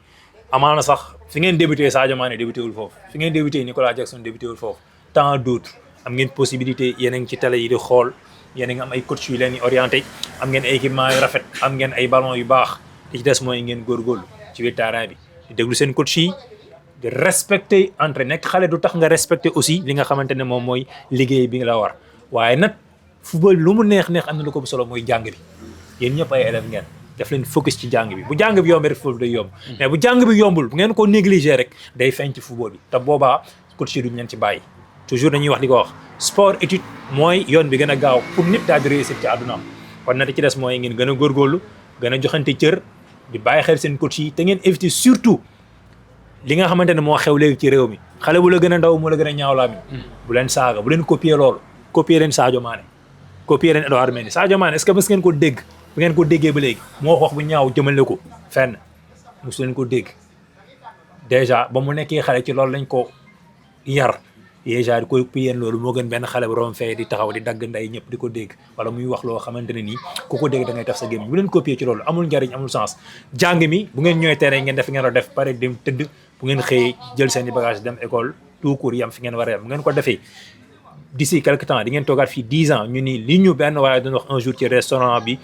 amaana sax fi ngeen débuté Sadio Mané débuté wul foofu fi ngeen débuté Nicolas Jackson débuté wul foofu tant d'autres am ngeen possibilité yéen a ngi ci télé yi di xool yéen a ngi am ay coach yu leen di orienté am ngeen ay équipement yu rafet am ngeen ay ballon yu baax li ci des mooy ngeen góorgóorlu ci biir terrain bi di déglu seen coach yi di respecter entre nekk xale du tax nga respecter aussi li nga xamante ne moom mooy liggéey bi nga la war waaye nag football lu mu neex am na lu ko bu solo mooy jàng bi yéen ñëpp ay élèves ngeen def leen focus ci jàng bi bu jàng bi yombee rek football day yomb mais bu jàng bi yombul bu ngeen ko négliger rek day feeñ ci football bi te boobaa coach yi duñ leen ci bàyyi toujours dañuy wax di ko wax sport étude mooy yoon bi gën a gaaw pour nit daal di réussir ci àddunaam kon nag ci des mooy ngeen gën a góorgóorlu gën a joxante cër di bàyyi xel seen coach yi te ngeen éviter surtout li nga xamante ne moo xew léegi ci réew mi xale bu la gën a ndaw moo la gën a ñaaw laa mi bu leen saaga bu leen copier loolu copier leen Sadio Mané copier leen Edouard Mendy Sadio Mané est-ce que mës ngeen ko dégg bu ngeen ko déggee ba léegi moo wax bu ñaaw jëmale ko fenn mosu leen ko dégg déjà ba mu nekkee xale ci loolu lañ ko yar déjà di koy copier loolu moo gën benn xale bu rom fee di taxaw di dagg nday ñëpp di ko dégg wala muy wax loo xamante ne nii ku ko dégg da ngay taf sa gémmiñ bu leen copier ci loolu amul njariñ amul sens jàng mi bu ngeen ñëwee terrain ngeen def fi ngeen war def pare dem tëdd bu ngeen xëyee jël seen i bagage dem école tout court yam fi ngeen war a yam bu ngeen ko defee d'ici quelque temps di ngeen toogaat fii 10 ans ñu ni li ñu benn waaye doon wax un jour ci restaurant bi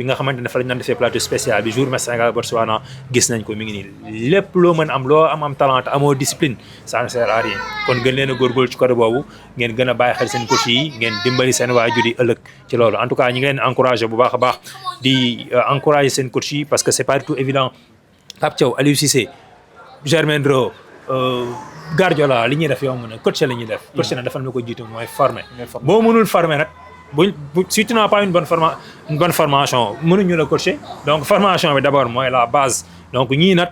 nga xamante ne fa lañ doon defee plateau spécial bi jour match Sénégal Botswana gis nañ ko mi ngi nii lépp loo mën am loo am talent amoo discipline ça ne sert à rien kon gën leen a góorgóorlu ci côté boobu ngeen gën a bàyyi xel seen coach yi ngeen dimbali seen waajur yi ëllëg ci loolu en tout cas ñi ngi leen encouragé bu baax a baax di encouragé seen coach yi parce que c'est pas du tout évident Pape Thiaw Aliou Cissé Germain Dro Guardiola li ñuy def yomb na coach la ñuy def coach na defal na ko jiitu mooy former boo mënul former nag si tu n'as pas une bonne formation mënuñu la coacher donc formation bi d'abord mooy la base donc ñii nag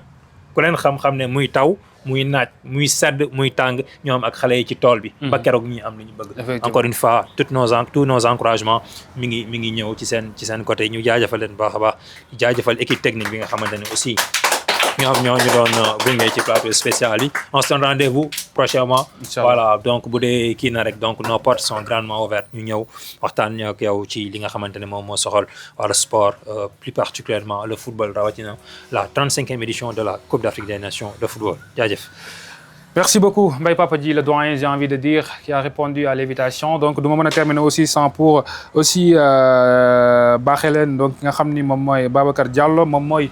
ku leen xam-xam ne muy taw muy naaj muy sedd muy tàng ñoom ak xale yi ci tool bi ba keroog ñi am li ñu bëgg encore une fois tous nos encouragements mi ngi ñëw ci seen côté ñu jaajëfal leen baax a baax jaajëfal équipe technique bi nga xamante ne aussi ñoo ñu doon gunge ci plateau spécial yi on se donne rendez-vous prochainement voilà donc bu dee kii na rek donc nos portes sont grandement ouvertes ñu ñëw waxtaan ñu ak yow ci li nga xamante ne moom moo soxal wala sport plus particulièrement le football rawatina la 35e édition de la Coupe d'Afrique des Nations de football jaajëf. Merci beaucoup Mbaye Papa Dji, le doyen, j'ai envie de dire, qui a répondu à l'invitation. Donc, nous allons terminer aussi sans pour aussi Bachelen, donc nga xamni mom moy Babacar Diallo, mom moy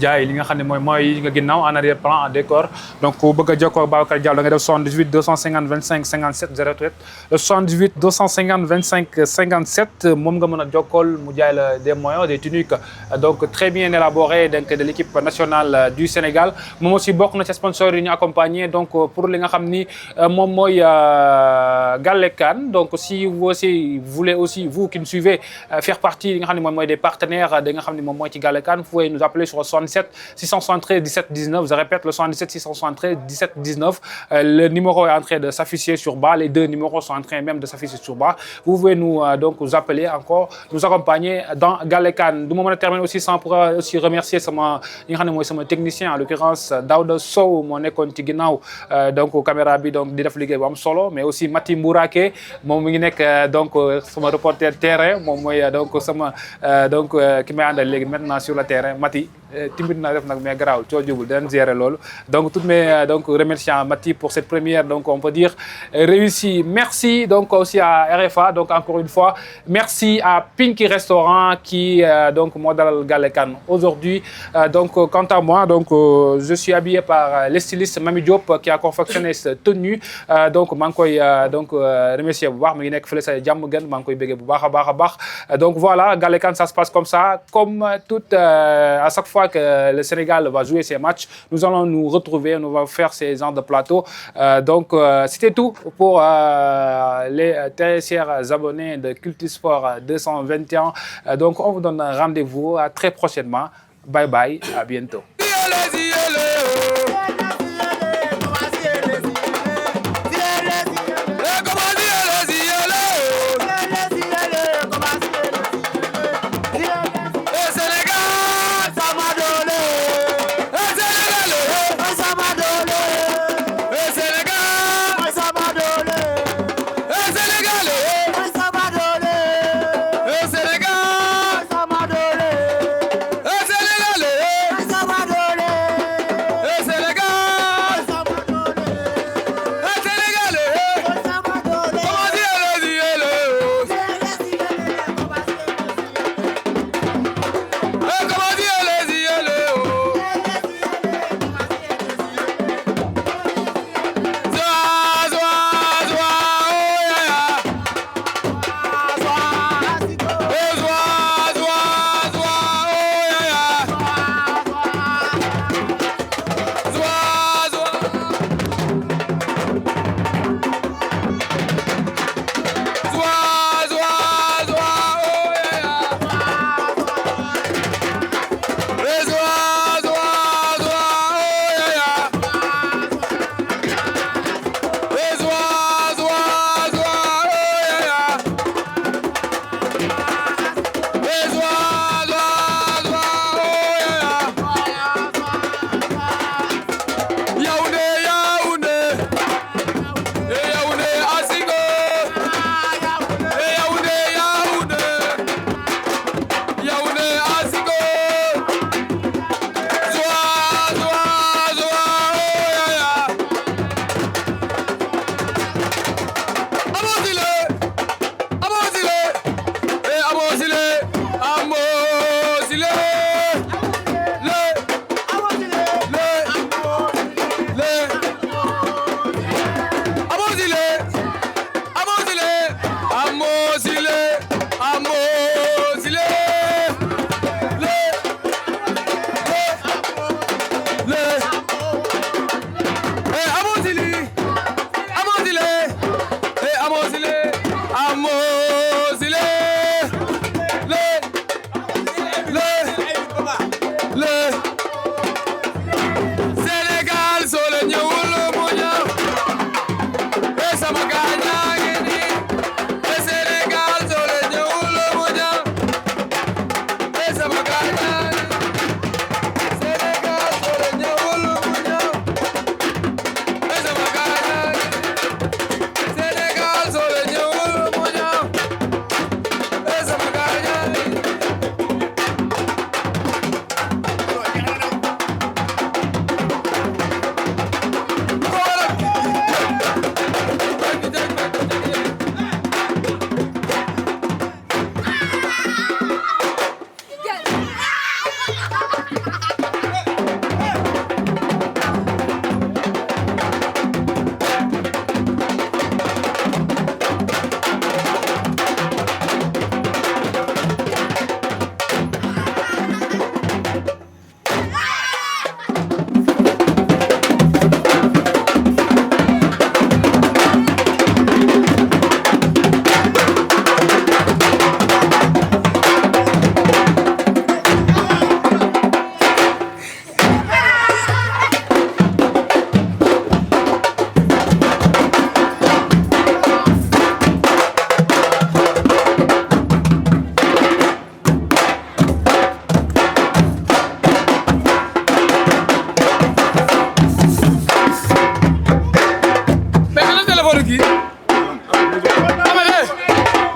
jaay li nga xamni moy nga ginnaw en arrière plan en décor. Donc ku bëgg jokko Babacar Diallo nga def 78 250 25 57 08 le 78 250 25 57 mom nga mëna jokkol mu jaay la des moyens des tuniques donc très bien élaborés donc de l'équipe nationale du Sénégal. Mom aussi bokk na ci sponsor yi accompagné donc pour li nga xamni mom moy Galekan. Donc si vous aussi voulez aussi vous qui nous suivez faire partie li nga xamni mom moy des partenaires de nga xamni mom moy ci Galekan, vous pouvez nous appeler sur le 77 673 17 19. Je répète le 77 673 17 19. Le numéro est en train de s'afficher sur bas, les deux numéros sont en train même de s'afficher sur bas. Vous pouvez nous donc vous appeler encore, nous accompagner dans Galekan. Du moment où termine aussi sans pour aussi remercier sama li nga xamni moy sama technicien en l'occurrence Daouda Sow mo nekkoon ci ginnaaw donc caméra bi donc di def liggéey bu am solo, mais aussi Mati Mbourake moom mi ngi nekk donc sama reporter terrain moom mooy donc sama donc ki may àndal léegi maintenant sur le terrain Mati timide na def nag mais garaawul coo jubul dinañ gérer loolu donc toutes mes donc remerciements Mati pour cette première donc on peut dire réussie. Merci donc aussi à RFA donc encore une fois merci à Pinky Restaurant qui donc moo dalal Galekan aujourd'hui. Donc quant à moi donc je suis habillé par le styliste Mami Diop qui a confectionné cette tenue donc maa ngi koy donc remercier bu baax mi ngi nekk fële sa jàmm gën maa ngi koy béggee bu baax a baax donc voilà Galekan ça se passe comme ça comme toute à chaque fois que le Sénégal va jouer ses matchs nous allons nous retrouver nous allons faire ces genres de plateaux donc c'était tout pour les très chers abonnés de Cultisport 221 donc on vous donne rendez-vous à très prochainement bye bye à bientôt.